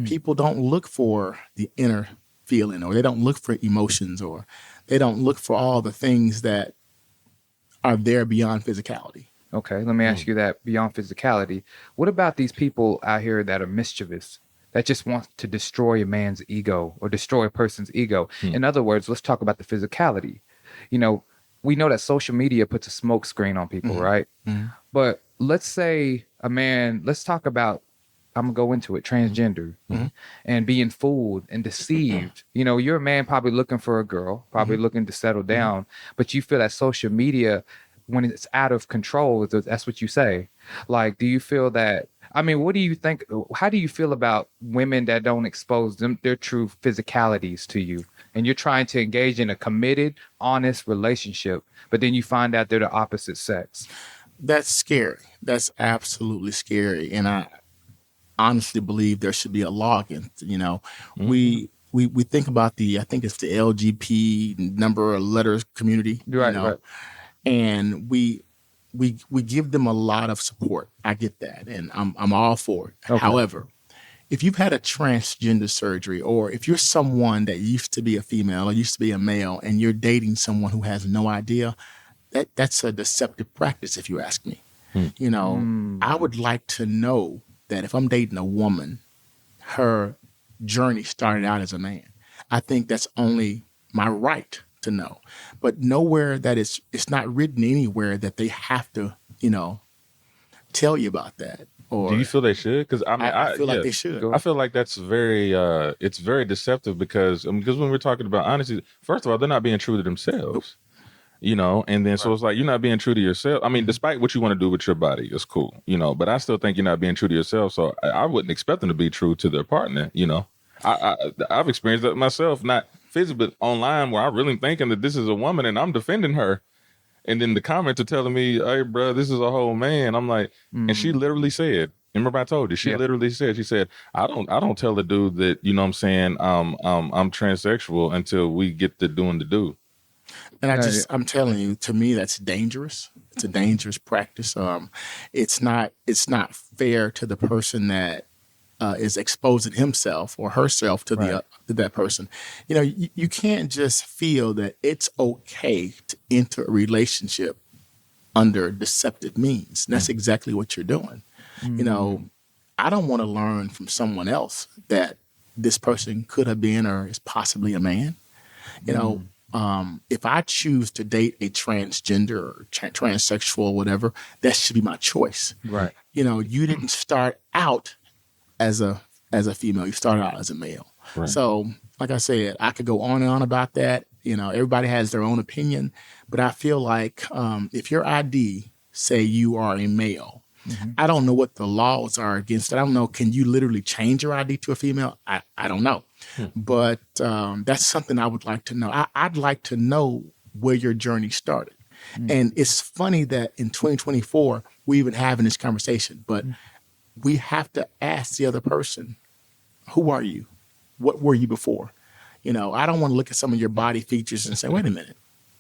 People don't look for the inner feeling, or they don't look for emotions, or they don't look for all the things that are there beyond physicality. Okay, let me ask you that beyond physicality. What about these people out here that are mischievous, that just want to destroy a man's ego or destroy a person's ego? In other words, let's talk about the physicality. We know that social media puts a smoke screen on people, right? But let's say let's talk about, I'm going to go into it, transgender, and being fooled and deceived. You're a man probably looking for a girl, probably looking to settle down, but you feel that social media, when it's out of control, that's what you say. Like, do you feel that, what do you think, how do you feel about women that don't expose their true physicalities to you? And you're trying to engage in a committed, honest relationship, but then you find out they're the opposite sex. That's scary. That's absolutely scary. And I honestly believe there should be a law against, we think about I think it's the LGP number of letters community, Right. And we give them a lot of support. I get that, and I'm all for it. Okay. However, if you've had a transgender surgery, or if you're someone that used to be a female or used to be a male, and you're dating someone who has no idea, that's a deceptive practice, if you ask me. I would like to know that if I'm dating a woman, her journey started out as a man. I think that's only my right to know. But nowhere that it's not written anywhere that they have to, tell you about that. Or Do you feel they should? Because I feel like they should. I feel like that's very it's very deceptive because when we're talking about honesty, first of all, they're not being true to themselves. And then so it's like, you're not being true to yourself. Despite what you want to do with your body, it's cool, but I still think you're not being true to yourself. So I wouldn't expect them to be true to their partner. I've experienced that myself, not physically, but online, where I'm really thinking that this is a woman and I'm defending her. And then the comments are telling me, hey, bro, this is a whole man. I'm like, and she literally said, remember I told you, she literally said, I don't tell the dude that, I'm saying, I'm transsexual until we get to doing the do. And I'm telling you, to me, that's dangerous. It's a dangerous practice. It's not fair to the person that is exposing himself or herself to to that person. You can't just feel that it's okay to enter a relationship under deceptive means. And that's exactly what you're doing. I don't want to learn from someone else that this person could have been or is possibly a man. If I choose to date a transgender or transsexual or whatever, that should be my choice. Right. You didn't start out as a female. You started out as a male. Right. So, like I said, I could go on and on about that. Everybody has their own opinion, but I feel like if your ID say you are a male, I don't know what the laws are against it. I don't know. Can you literally change your ID to a female? I don't know. But that's something I would like to know. I'd like to know where your journey started. And it's funny that in 2024, we're even having this conversation, but we have to ask the other person, who are you? What were you before? I don't want to look at some of your body features and say, wait a minute,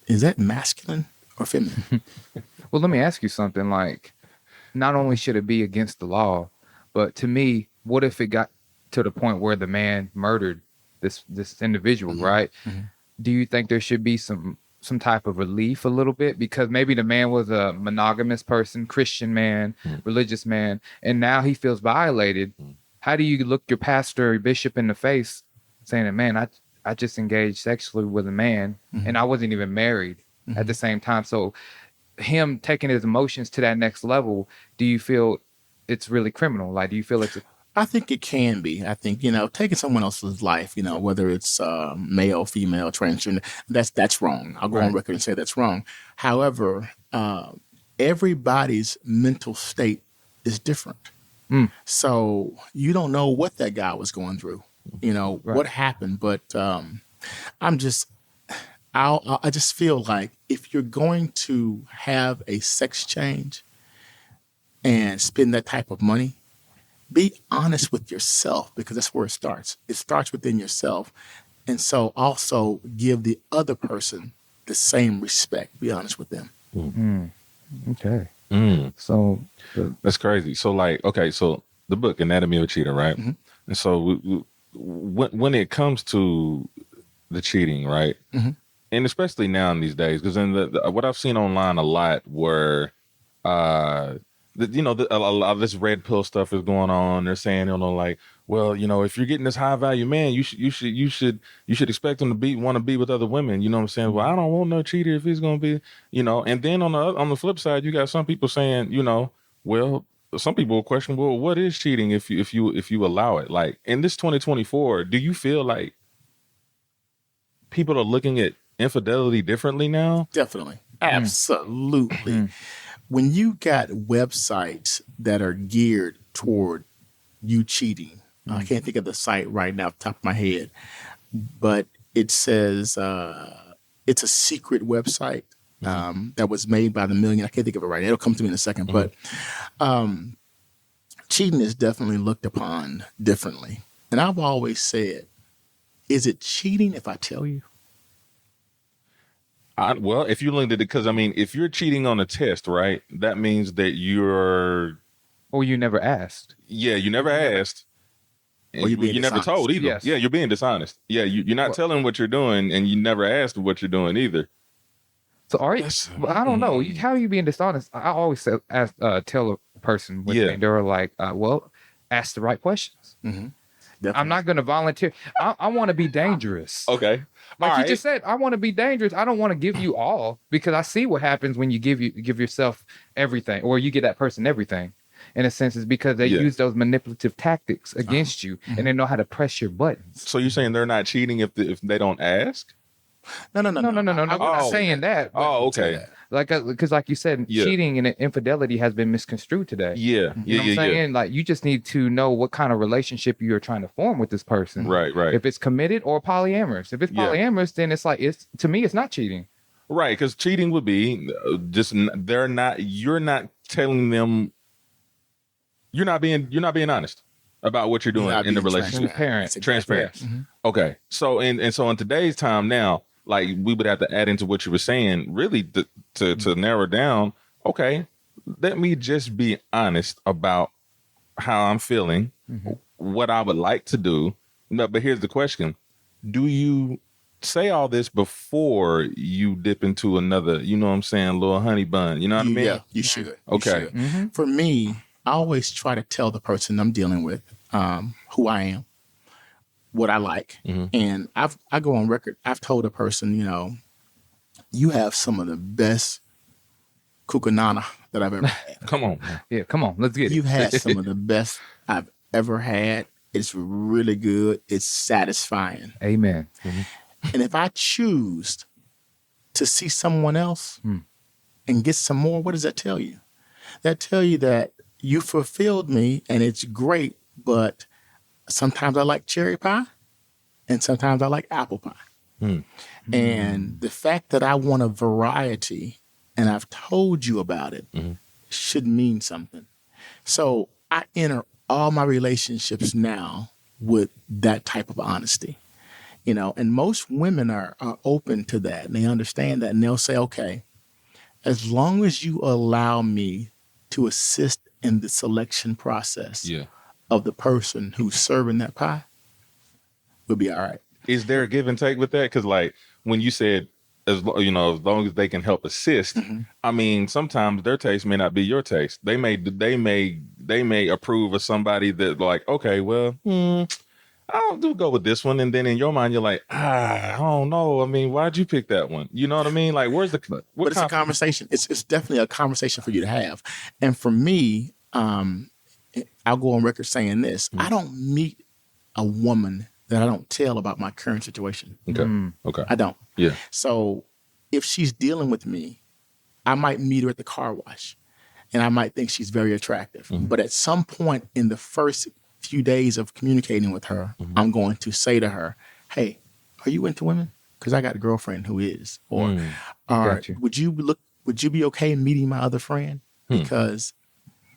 is that masculine or feminine? Well, let me ask you something. Like, not only should it be against the law, but to me, what if it got to the point where the man murdered this individual, right? Do you think there should be some type of relief a little bit? Because maybe the man was a monogamous person, Christian man, religious man, and now he feels violated. How do you look your pastor or bishop in the face saying that, man, I just engaged sexually with a man and I wasn't even married at the same time? So him taking his emotions to that next level, do you feel it's really criminal? Like, do you feel it's I think it can be. I think, taking someone else's life, whether it's male, female, transgender, that's wrong. I'll go on record and say that's wrong. However, everybody's mental state is different. So you don't know what that guy was going through, what happened. But I just feel like if you're going to have a sex change and spend that type of money, be honest with yourself, because that's where it starts. It starts within yourself. And so also give the other person the same respect. Be honest with them. Okay. Mm. So That's crazy. So like, okay, so the book Anatomy of a Cheater, right? Mhm. And so when it comes to the cheating, right? Mhm. And especially now in these days, because in what I've seen online a lot were, a lot of this red pill stuff is going on. They're saying, like, well, if you're getting this high value man, you should expect him to want to be with other women. You know what I'm saying? Well, I don't want no cheater if he's going to be, and then on the flip side, you got some people saying, well, some people will question, well, what is cheating if you allow it? Like in this 2024, do you feel like people are looking at infidelity differently now? Definitely. Absolutely. When you got websites that are geared toward you cheating, I can't think of the site right now off the top of my head, but it says it's a secret website that was made by the million. I can't think of it right now. It'll come to me in a second. But cheating is definitely looked upon differently. And I've always said, is it cheating if I tell you? Well, if you looked at it, because if you're cheating on a test, right, that means that you're, or you never asked. yeah, you never asked, Or you're being you never dishonest. told either. Yes. Yeah, you're being dishonest. Yeah, you're not telling what you're doing, and you never asked what you're doing either. So are you? Well, I don't know. How are you being dishonest? I always tell a person with me, they're like, well, ask the right questions. I'm not going to volunteer. I want to be dangerous. Okay. Like you just said, I want to be dangerous. I don't want to give you all, because I see what happens when you give yourself everything, or you give that person everything. In a sense, it's because they use those manipulative tactics against you, and they know how to press your buttons. So you're saying they're not cheating if they don't ask? No. I'm not saying that. Oh, okay. Like, because like you said, cheating and infidelity has been misconstrued today. Yeah. You know what I'm saying? Like, you just need to know what kind of relationship you're trying to form with this person. Right. If it's committed or polyamorous. If it's polyamorous, then it's like, to me, it's not cheating. Right, because cheating would be you're not telling them, you're not being honest about what you're doing in the relationship. Transparent. Mm-hmm. Okay. So so in today's time now, like, we would have to add into what you were saying, really to narrow down, okay, let me just be honest about how I'm feeling, what I would like to do. No, but here's the question. Do you say all this before you dip into another, you know what I'm saying, little honey bun? You know what I mean? Yeah, you should. Okay. You should. For me, I always try to tell the person I'm dealing with who I am, what I like. And I go on record. I've told a person, you have some of the best kukanana that I've ever had. Come on. Yeah, come on. Let's get it. You've had some of the best I've ever had. It's really good. It's satisfying. Amen. And if I choose to see someone else and get some more, what does that tell you? That tell you that you fulfilled me and it's great, but sometimes I like cherry pie and sometimes I like apple pie. And the fact that I want a variety and I've told you about it should mean something. So I enter all my relationships now with that type of honesty. And most women are open to that, and they understand that, and they'll say, okay, as long as you allow me to assist in the selection process of the person who's serving that pie, we'll be all right. Is there a give and take with that? Because, like, when you said, as long as they can help assist, I mean, sometimes their taste may not be your taste. They may approve of somebody that, like, okay, well, I'll go with this one. And then in your mind, you're like, I don't know. I mean, why'd you pick that one? You know what I mean? Like, where's but it's a conversation. It's definitely a conversation for you to have. And for me, I'll go on record saying this. I don't meet a woman that I don't tell about my current situation. Okay. I don't. Yeah. So if she's dealing with me, I might meet her at the car wash and I might think she's very attractive. But at some point in the first few days of communicating with her, I'm going to say to her, hey, are you into women? Because I got a girlfriend who is. Or would you be okay meeting my other friend? Because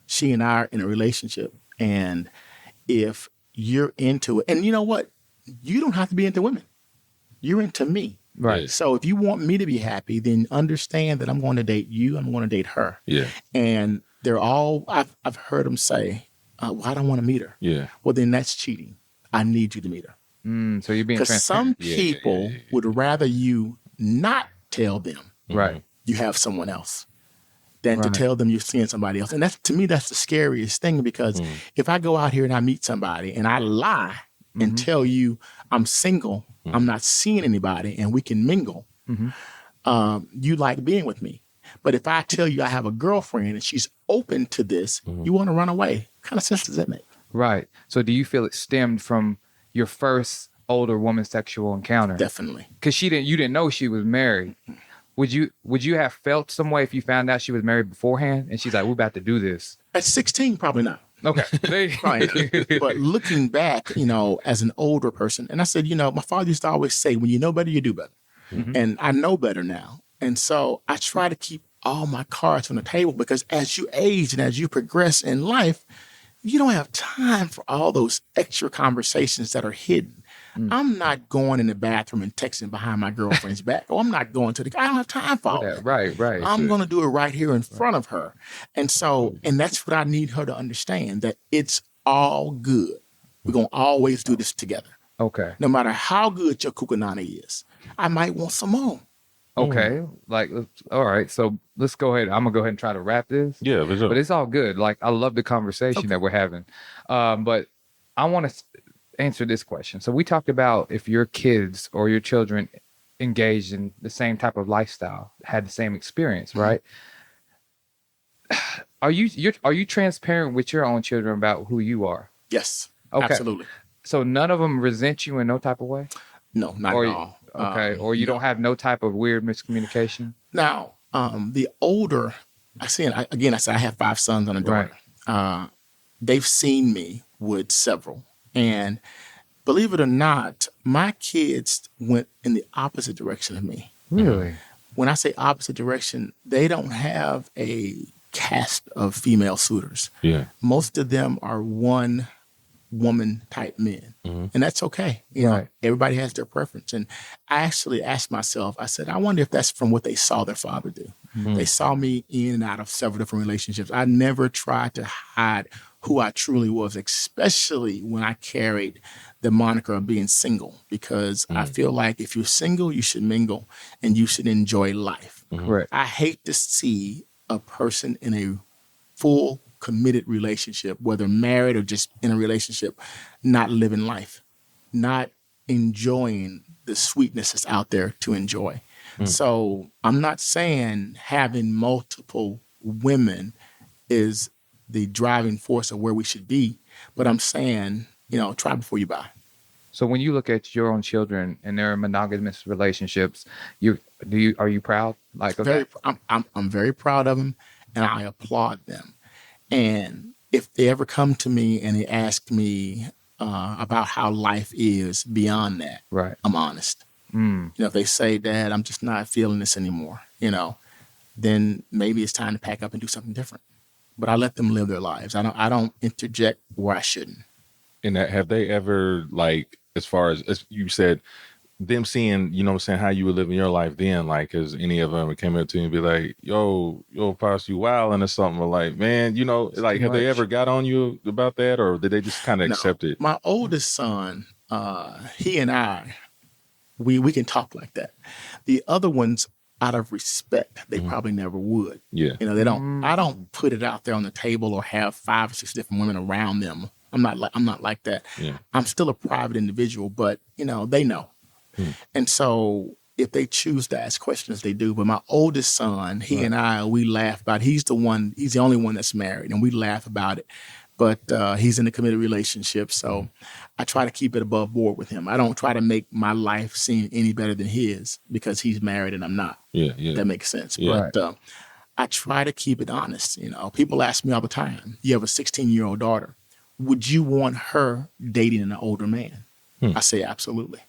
she and I are in a relationship and if you're into it. And you know what? You don't have to be into women. You're into me. Right. So if you want me to be happy, then understand that I'm going to date you. I'm going to date her. Yeah. And they're all, I've heard them say, well, I don't want to meet her. Yeah. Well, then that's cheating. I need you to meet her. So you're being Because some transparent. people would rather you not tell them Right. you have someone else than to tell them you're seeing somebody else. And that's, to me, that's the scariest thing, because if I go out here and I meet somebody and I lie and tell you I'm single, I'm not seeing anybody, and we can mingle, you like being with me. But if I tell you I have a girlfriend and she's open to this, you want to run away. What kind of sense does that make? Right. So do you feel it stemmed from your first older woman sexual encounter? Definitely. Because you didn't know she was married. Would you have felt some way if you found out she was married beforehand and she's like, we're about to do this? At 16, probably not. Okay. Right. But looking back, as an older person, and I said, my father used to always say, when you know better, you do better. And I know better now. And so I try to keep all my cards on the table, because as you age and as you progress in life, you don't have time for all those extra conversations that are hidden. I'm not going in the bathroom and texting behind my girlfriend's back. Or I'm not going to I don't have time for all that. Right. I'm going to do it right here in front of her. And so, and that's what I need her to understand, that it's all good. We're going to always do this together. Okay. No matter how good your kukanani is. I might want some more. Okay. All right. So let's go ahead. I'm going to go ahead and try to wrap this. Yeah, for sure. But it's all good. I love the conversation that we're having. But I want to answer this question. So we talked about if your kids or your children engaged in the same type of lifestyle, had the same experience, right? Are you transparent with your own children about who you are? Yes. Okay. Absolutely. So none of them resent you in no type of way? No, not at all. Okay. Or you don't have no type of weird miscommunication? Now, the older, I said I have 5 sons and a daughter. Right. They've seen me with several. And believe it or not, my kids went in the opposite direction of me. Really? When I say opposite direction, they don't have a cast of female suitors. Yeah. Most of them are one woman type men. And that's okay. You know, everybody has their preference. And I actually asked myself, I said, I wonder if that's from what they saw their father do. They saw me in and out of several different relationships. I never tried to hide who I truly was, especially when I carried the moniker of being single, because I feel like if you're single, you should mingle and you should enjoy life. Right. I hate to see a person in a full committed relationship, whether married or just in a relationship, not living life, not enjoying the sweetness that's out there to enjoy. So I'm not saying having multiple women is the driving force of where we should be, but I'm saying, try before you buy. So when you look at your own children and their monogamous relationships, are you proud? I'm very proud of them, and I applaud them. And if they ever come to me and they ask me about how life is beyond that, right, I'm honest. If they say, Dad, I'm just not feeling this anymore, then maybe it's time to pack up and do something different. But I let them live their lives. I don't interject where I shouldn't. And have they ever, as far as you said, them seeing, how you were living your life then, has any of them came up to you and be like, yo, Pops, you wilding or something, or man, have they ever got on you about that, or did they just kind of accept it? My oldest son, he and I, we can talk like that. The other ones, out of respect, they probably never would. Yeah. They don't. I don't put it out there on the table or have 5 or 6 different women around them. I'm not like that. Yeah. I'm still a private individual, but they know. And so if they choose to ask questions, they do. But my oldest son, he and I, we laugh about it. He's the only one that's married, and we laugh about it. But he's in a committed relationship, so I try to keep it above board with him. I don't try to make my life seem any better than his because he's married and I'm not. Yeah. That makes sense. Yeah. But I try to keep it honest. People ask me all the time, you have a 16-year-old daughter. Would you want her dating an older man? I say absolutely.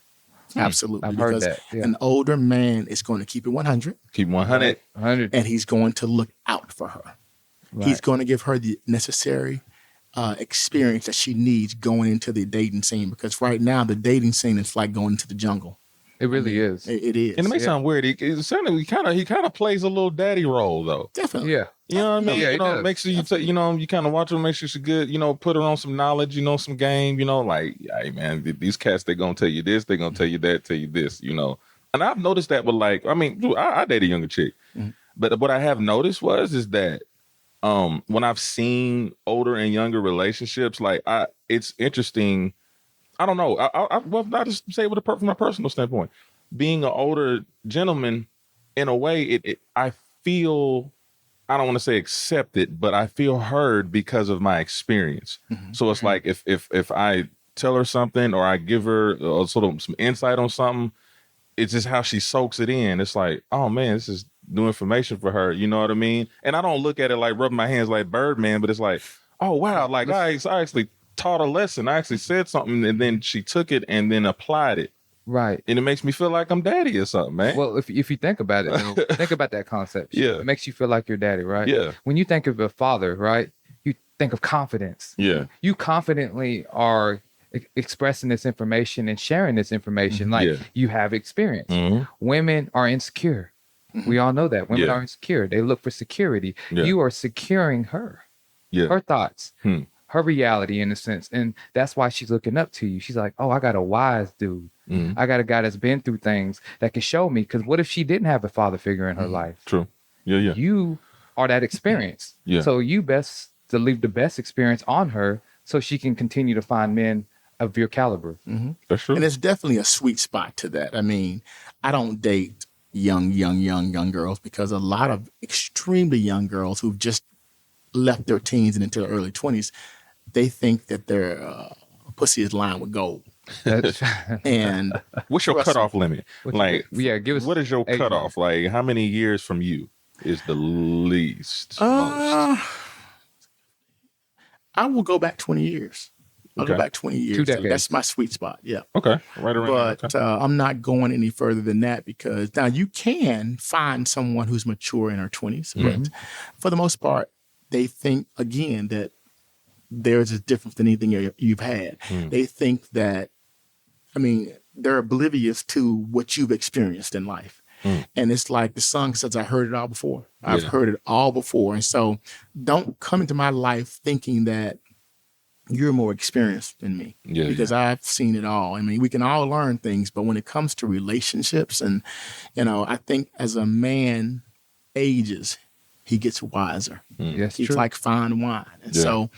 Absolutely. I've because heard that. Yeah. An older man is going to keep it 100. Keep 100. 100. And he's going to look out for her. Right. He's going to give her the necessary experience that she needs going into the dating scene, because right now the dating scene is like going into the jungle. It really is. It is. And it may sound weird. It sounded he kind of plays a little daddy role though. Definitely. Yeah. You know what I mean? Yeah, You know, does. make sure you you kind of watch her, make sure she's good. You know, put her on some knowledge. You know, some game. You know, like, hey man, these cats, they gonna tell you this, they gonna tell you that, tell you this. You know, and I've noticed that with like, I mean, I date a younger chick, but what I have noticed is that when I've seen older and younger relationships, like it's interesting. I don't know. Well, not just say it from a personal standpoint. Being an older gentleman, in a way, I feel, I don't want to say accepted, but I feel heard because of my experience. So it's like if I tell her something or I give her sort of some insight on something, it's just how she soaks it in. It's like, oh man, this is new information for her. You know what I mean? And I don't look at it like rubbing my hands like Birdman, but it's like, oh wow, like I actually taught a lesson. I actually said something, and then she took it and then applied it. Right. And it makes me feel like I'm daddy or something, man. Well, if you think about it, though, think about that concept. Yeah. It makes you feel like your daddy, right? Yeah. When you think of a father, right, you think of confidence. Yeah. You confidently are expressing this information and sharing this information like you have experience. Women are insecure. We all know that. Women are insecure. They look for security. You are securing her. Her thoughts. Her reality, in a sense. And that's why she's looking up to you. She's like, oh, I got a wise dude. I got a guy that's been through things that can show me. Because what if she didn't have a father figure in her life? True. Yeah. You are that experience. So you best to leave the best experience on her so she can continue to find men of your caliber. That's true. And it's definitely a sweet spot to that. I mean, I don't date young girls, because a lot of extremely young girls who've just left their teens and into their early 20s, they think that their pussy is lined with gold. And what's your cutoff limit? Like, give us what is your cutoff? Like, how many years from you is the least? I will go back 20 years. I'll go back 20 years. 2 decades. That's my sweet spot. Yeah. Okay. Right around. But I'm not going any further than that, because now you can find someone who's mature in her 20s, but for the most part, they think, again, that there's a difference than anything you've had. They think that, I mean, they're oblivious to what you've experienced in life. And it's like the song says, I heard it all before. I've heard it all before. And so don't come into my life thinking that you're more experienced than me, because I've seen it all. I mean, we can all learn things, but when it comes to relationships, and, you know, I think as a man ages, he gets wiser. Yes, He's true. like fine wine. And so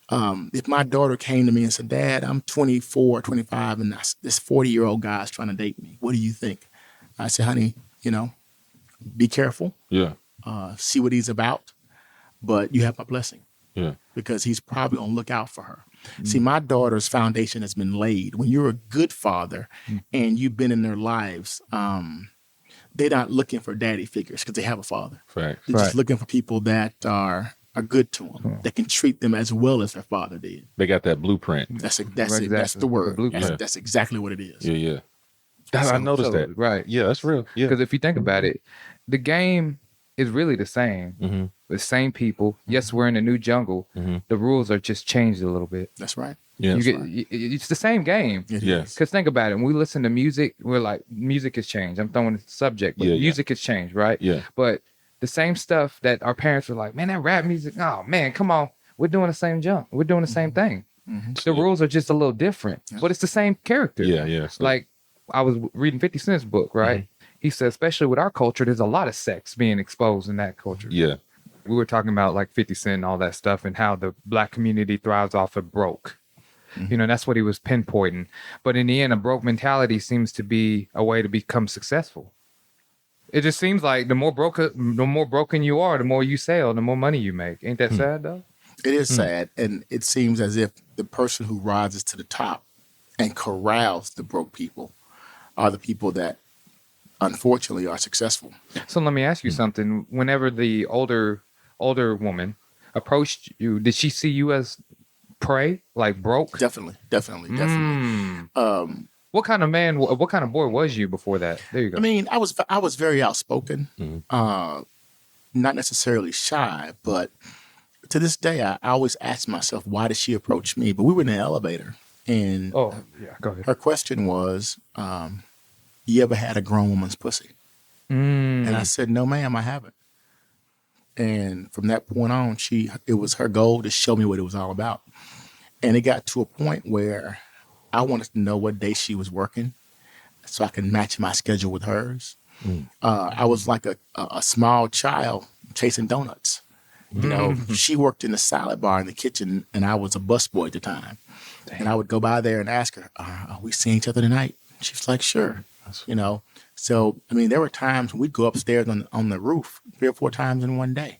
if my daughter came to me and said, Dad, I'm 24, 25, and this 40-year-old guy's trying to date me, what do you think? I said, honey, you know, be careful. See what he's about, but you have my blessing. Because he's probably going to look out for her. See, my daughter's foundation has been laid. When you're a good father and you've been in their lives, they're not looking for daddy figures because they have a father. Right. They're just looking for people that are good to them, that can treat them as well as their father did. They got that blueprint. That's it. That's the word. That's exactly what it is. Yeah. I noticed that. Right. Yeah, that's real. Yeah. Because if you think about it, the game is really the same. The same people. Yes, we're in a new jungle. The rules are just changed a little bit. That's right. Yeah. It's the same game. Yes. Because think about it. When we listen to music, we're like, music has changed. I'm throwing the subject, but music has changed, right? Yeah. But the same stuff that our parents were like, man, that rap music, oh man, come on. We're doing the same jump. We're doing the same thing. The rules are just a little different, but it's the same character. Yeah. Like, I was reading 50 Cent's book, right? He said, especially with our culture, there's a lot of sex being exposed in that culture. Yeah. We were talking about like 50 Cent and all that stuff and how the black community thrives off of broke. You know, that's what he was pinpointing. But in the end, a broke mentality seems to be a way to become successful. It just seems like the more broken you are, the more you sell, the more money you make. Ain't that sad though? It is sad. And it seems as if the person who rises to the top and corrals the broke people are the people that unfortunately are successful. So let me ask you something. Whenever the older woman approached you, did she see you as prey, like broke? Definitely. What kind of man, what kind of boy was you before that? There you go. I mean, I was very outspoken, not necessarily shy, but to this day, I always ask myself, why did she approach me? But we were in the elevator, and Oh, yeah, go ahead. her question was, you ever had a grown woman's pussy? And I said, no, ma'am, I haven't. And from that point on, it was her goal to show me what it was all about. And it got to a point where I wanted to know what day she was working so I could match my schedule with hers. I was like a small child chasing donuts. You know, she worked in the salad bar in the kitchen, and I was a busboy at the time. Dang. And I would go by there and ask her, are we seeing each other tonight? She was like, sure. You know, so, I mean, there were times when we'd go upstairs on the roof 3 or 4 times in one day.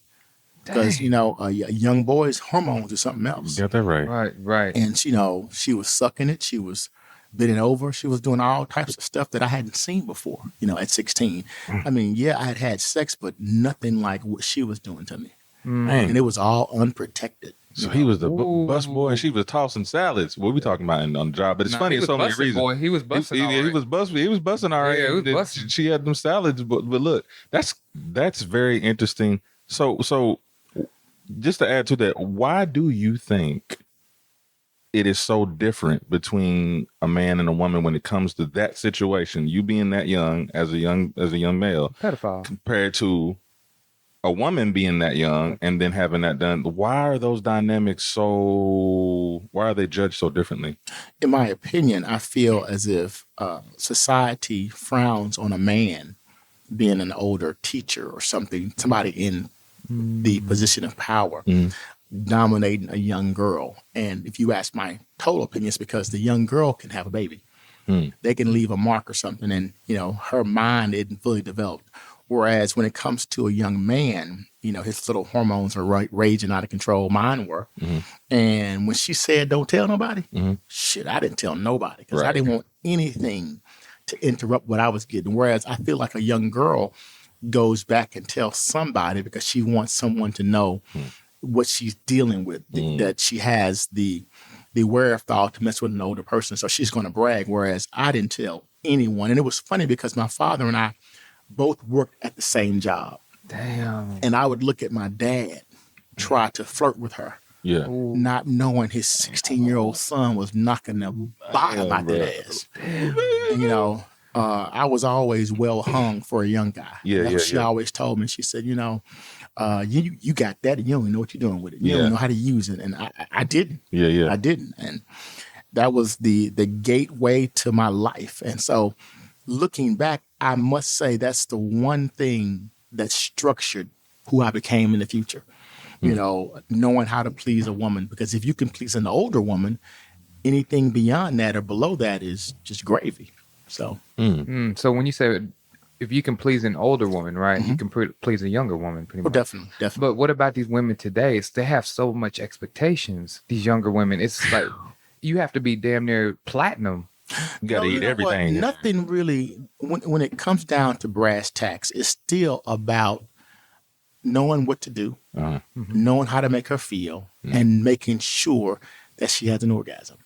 Because, you know, a young boy's hormones are something else. You got that right. Right. And, you know, she was sucking it. She was bending over. She was doing all types of stuff that I hadn't seen before, you know, at 16. I mean, yeah, I had had sex, but nothing like what she was doing to me. And it was all unprotected. So he was the bus boy, and she was tossing salads. What we talking about on the job? But it's funny, so many reasons. Boy, he was busting. He was busting all right. Yeah, he was busting. She had them salads, but look, that's very interesting. So just to add to that, why do you think it is so different between a man and a woman when it comes to that situation? You being that young as a young male, pedophile, compared to a woman being that young and then having that done. Why are those dynamics why are they judged so differently? In my opinion, I feel as if society frowns on a man being an older teacher or somebody in the position of power, dominating a young girl. And if you ask my total opinion, it's because the young girl can have a baby. They can leave a mark or something, and, you know, her mind isn't fully developed. Whereas when it comes to a young man, you know, his little hormones are raging out of control. Mine were. And when she said, don't tell nobody, shit, I didn't tell nobody because I didn't want anything to interrupt what I was getting. Whereas I feel like a young girl goes back and tells somebody because she wants someone to know what she's dealing with, that she has the wherewithal to mess with an older person. So she's going to brag. Whereas I didn't tell anyone. And it was funny because my father and I both worked at the same job. Damn. And I would look at my dad try to flirt with her. Yeah. Not knowing his 16-year-old son was knocking the bottom out that ass. And, you know, I was always well hung for a young guy. That's what she always told me. She said, you know, you got that and you don't even know what you're doing with it. You don't know how to use it. And I didn't. I didn't. And that was the gateway to my life. And so looking back, I must say that's the one thing that structured who I became in the future. You know, knowing how to please a woman. Because if you can please an older woman, anything beyond that or below that is just gravy. So, so when you say if you can please an older woman, right, you can please a younger woman, pretty much. Definitely. But what about these women today? They have so much expectations. These younger women, it's like you have to be damn near platinum. You got to eat everything. What? Nothing really. When it comes down to brass tacks, it's still about knowing what to do, knowing how to make her feel, and making sure that she has an orgasm.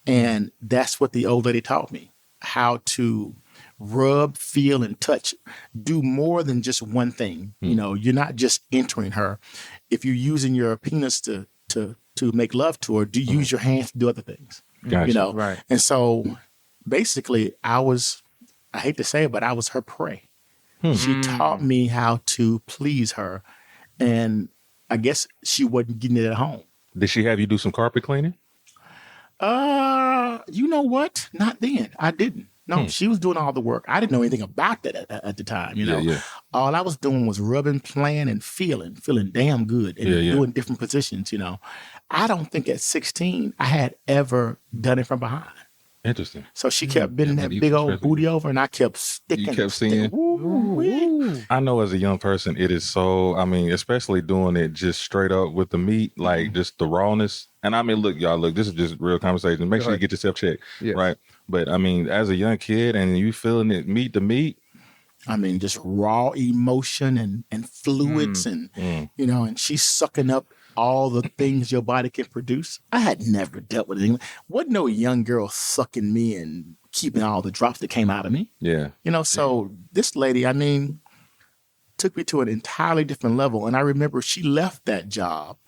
And that's what the old lady taught me. How to rub, feel, and touch. Do more than just one thing. You know, you're not just entering her. If you're using your penis to make love to her, do you use your hands to do other things? Gotcha. You know? Right. And so basically I hate to say it, but I was her prey. She taught me how to please her. And I guess she wasn't getting it at home. Did she have you do some carpet cleaning? You know what? Not then. I didn't. No, she was doing all the work. I didn't know anything about that at the time. You know, all I was doing was rubbing, playing, and feeling damn good, and doing different positions. You know, I don't think at 16 I had ever done it from behind. Interesting. So she kept bending that big old booty over, and I kept sticking. You kept seeing. I know as a young person, it is so, I mean, especially doing it just straight up with the meat, like just the rawness. And I mean, look, y'all, this is just real conversation. Make sure you get yourself checked, right? But I mean, as a young kid and you feeling it meat to meat. I mean, just raw emotion and fluids and, you know, and she's sucking up all the things your body can produce. I had never dealt with anything. Wasn't no young girl sucking me and keeping all the drops that came out of me. Yeah. You know, so this lady, I mean, took me to an entirely different level. And I remember she left that job,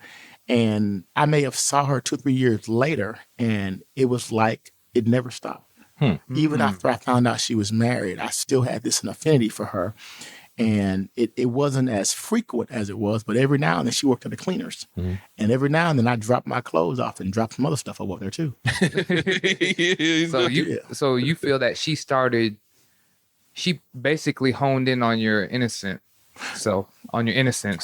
and I may have saw her 2-3 years later, and it was like it never stopped. Even after I found out she was married, I still had this an affinity for her. And it wasn't as frequent as it was, but every now and then she worked at the cleaners. And every now and then I dropped my clothes off and dropped some other stuff over there too. So you feel that she basically honed in on your innocence.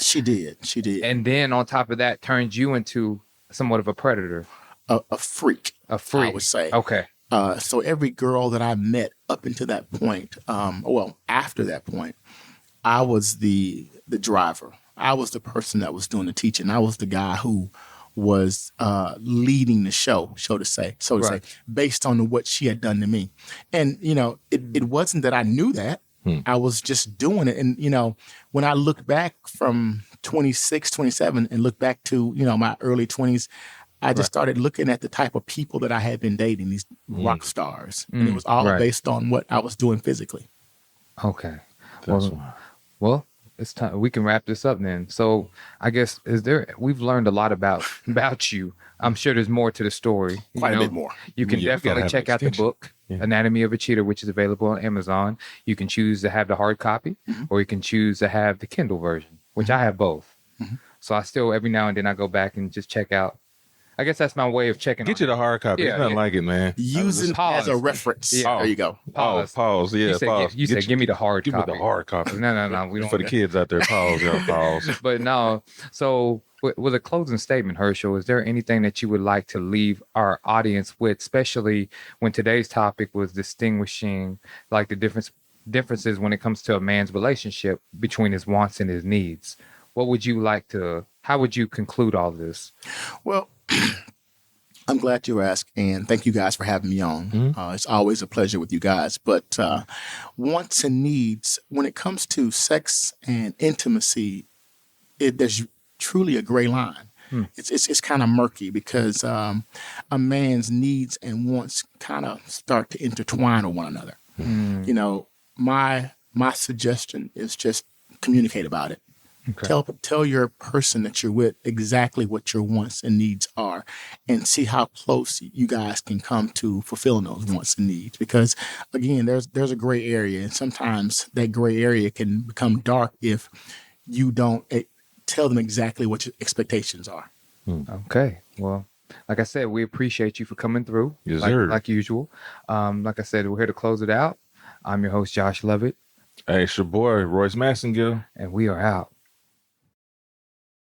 She did. And then on top of that, turned you into somewhat of a predator. A freak. A freak. I would say. Okay. So every girl that I met up until that point, after that point, I was the driver. I was the person that was doing the teaching. I was the guy who was leading the show to say, based on what she had done to me. And, it wasn't that I knew that. I was just doing it. And, when I look back from 26, 27 and look back to, my early 20s, I just started looking at the type of people that I had been dating, these rock stars. And it was all based on what I was doing physically. Okay. Well, it's time. We can wrap this up then. So I guess we've learned a lot about you. I'm sure there's more to the story. Quite a bit more. You can definitely check out the book, Anatomy of a Cheater, which is available on Amazon. You can choose to have the hard copy, or you can choose to have the Kindle version, which I have both. So I still, every now and then I go back and just check out. I guess that's my way of checking. Get you the hard copy. It's nothing like it, man. Using as a reference. Yeah. There you go. Pause. Yeah, pause. You said, give me the hard copy. Give me the hard copy. No. We don't. For the kids out there, pause. Pause. But no. So with a closing statement, Herschel, is there anything that you would like to leave our audience with, especially when today's topic was distinguishing like the differences when it comes to a man's relationship between his wants and his needs? How would you conclude all this? Well, I'm glad you asked, and thank you guys for having me on. It's always a pleasure with you guys. But wants and needs, when it comes to sex and intimacy, there's truly a gray line. It's kind of murky because a man's needs and wants kind of start to intertwine with one another. My suggestion is just communicate about it. Okay. Tell your person that you're with exactly what your wants and needs are, and see how close you guys can come to fulfilling those wants and needs. Because again, there's a gray area, and sometimes that gray area can become dark if you don't tell them exactly what your expectations are. Okay. Well, like I said, we appreciate you for coming through. Yes, sir. Like usual. Like I said, we're here to close it out. I'm your host, Josh Levitt. Hey, it's your boy, Royce Massengill. And we are out.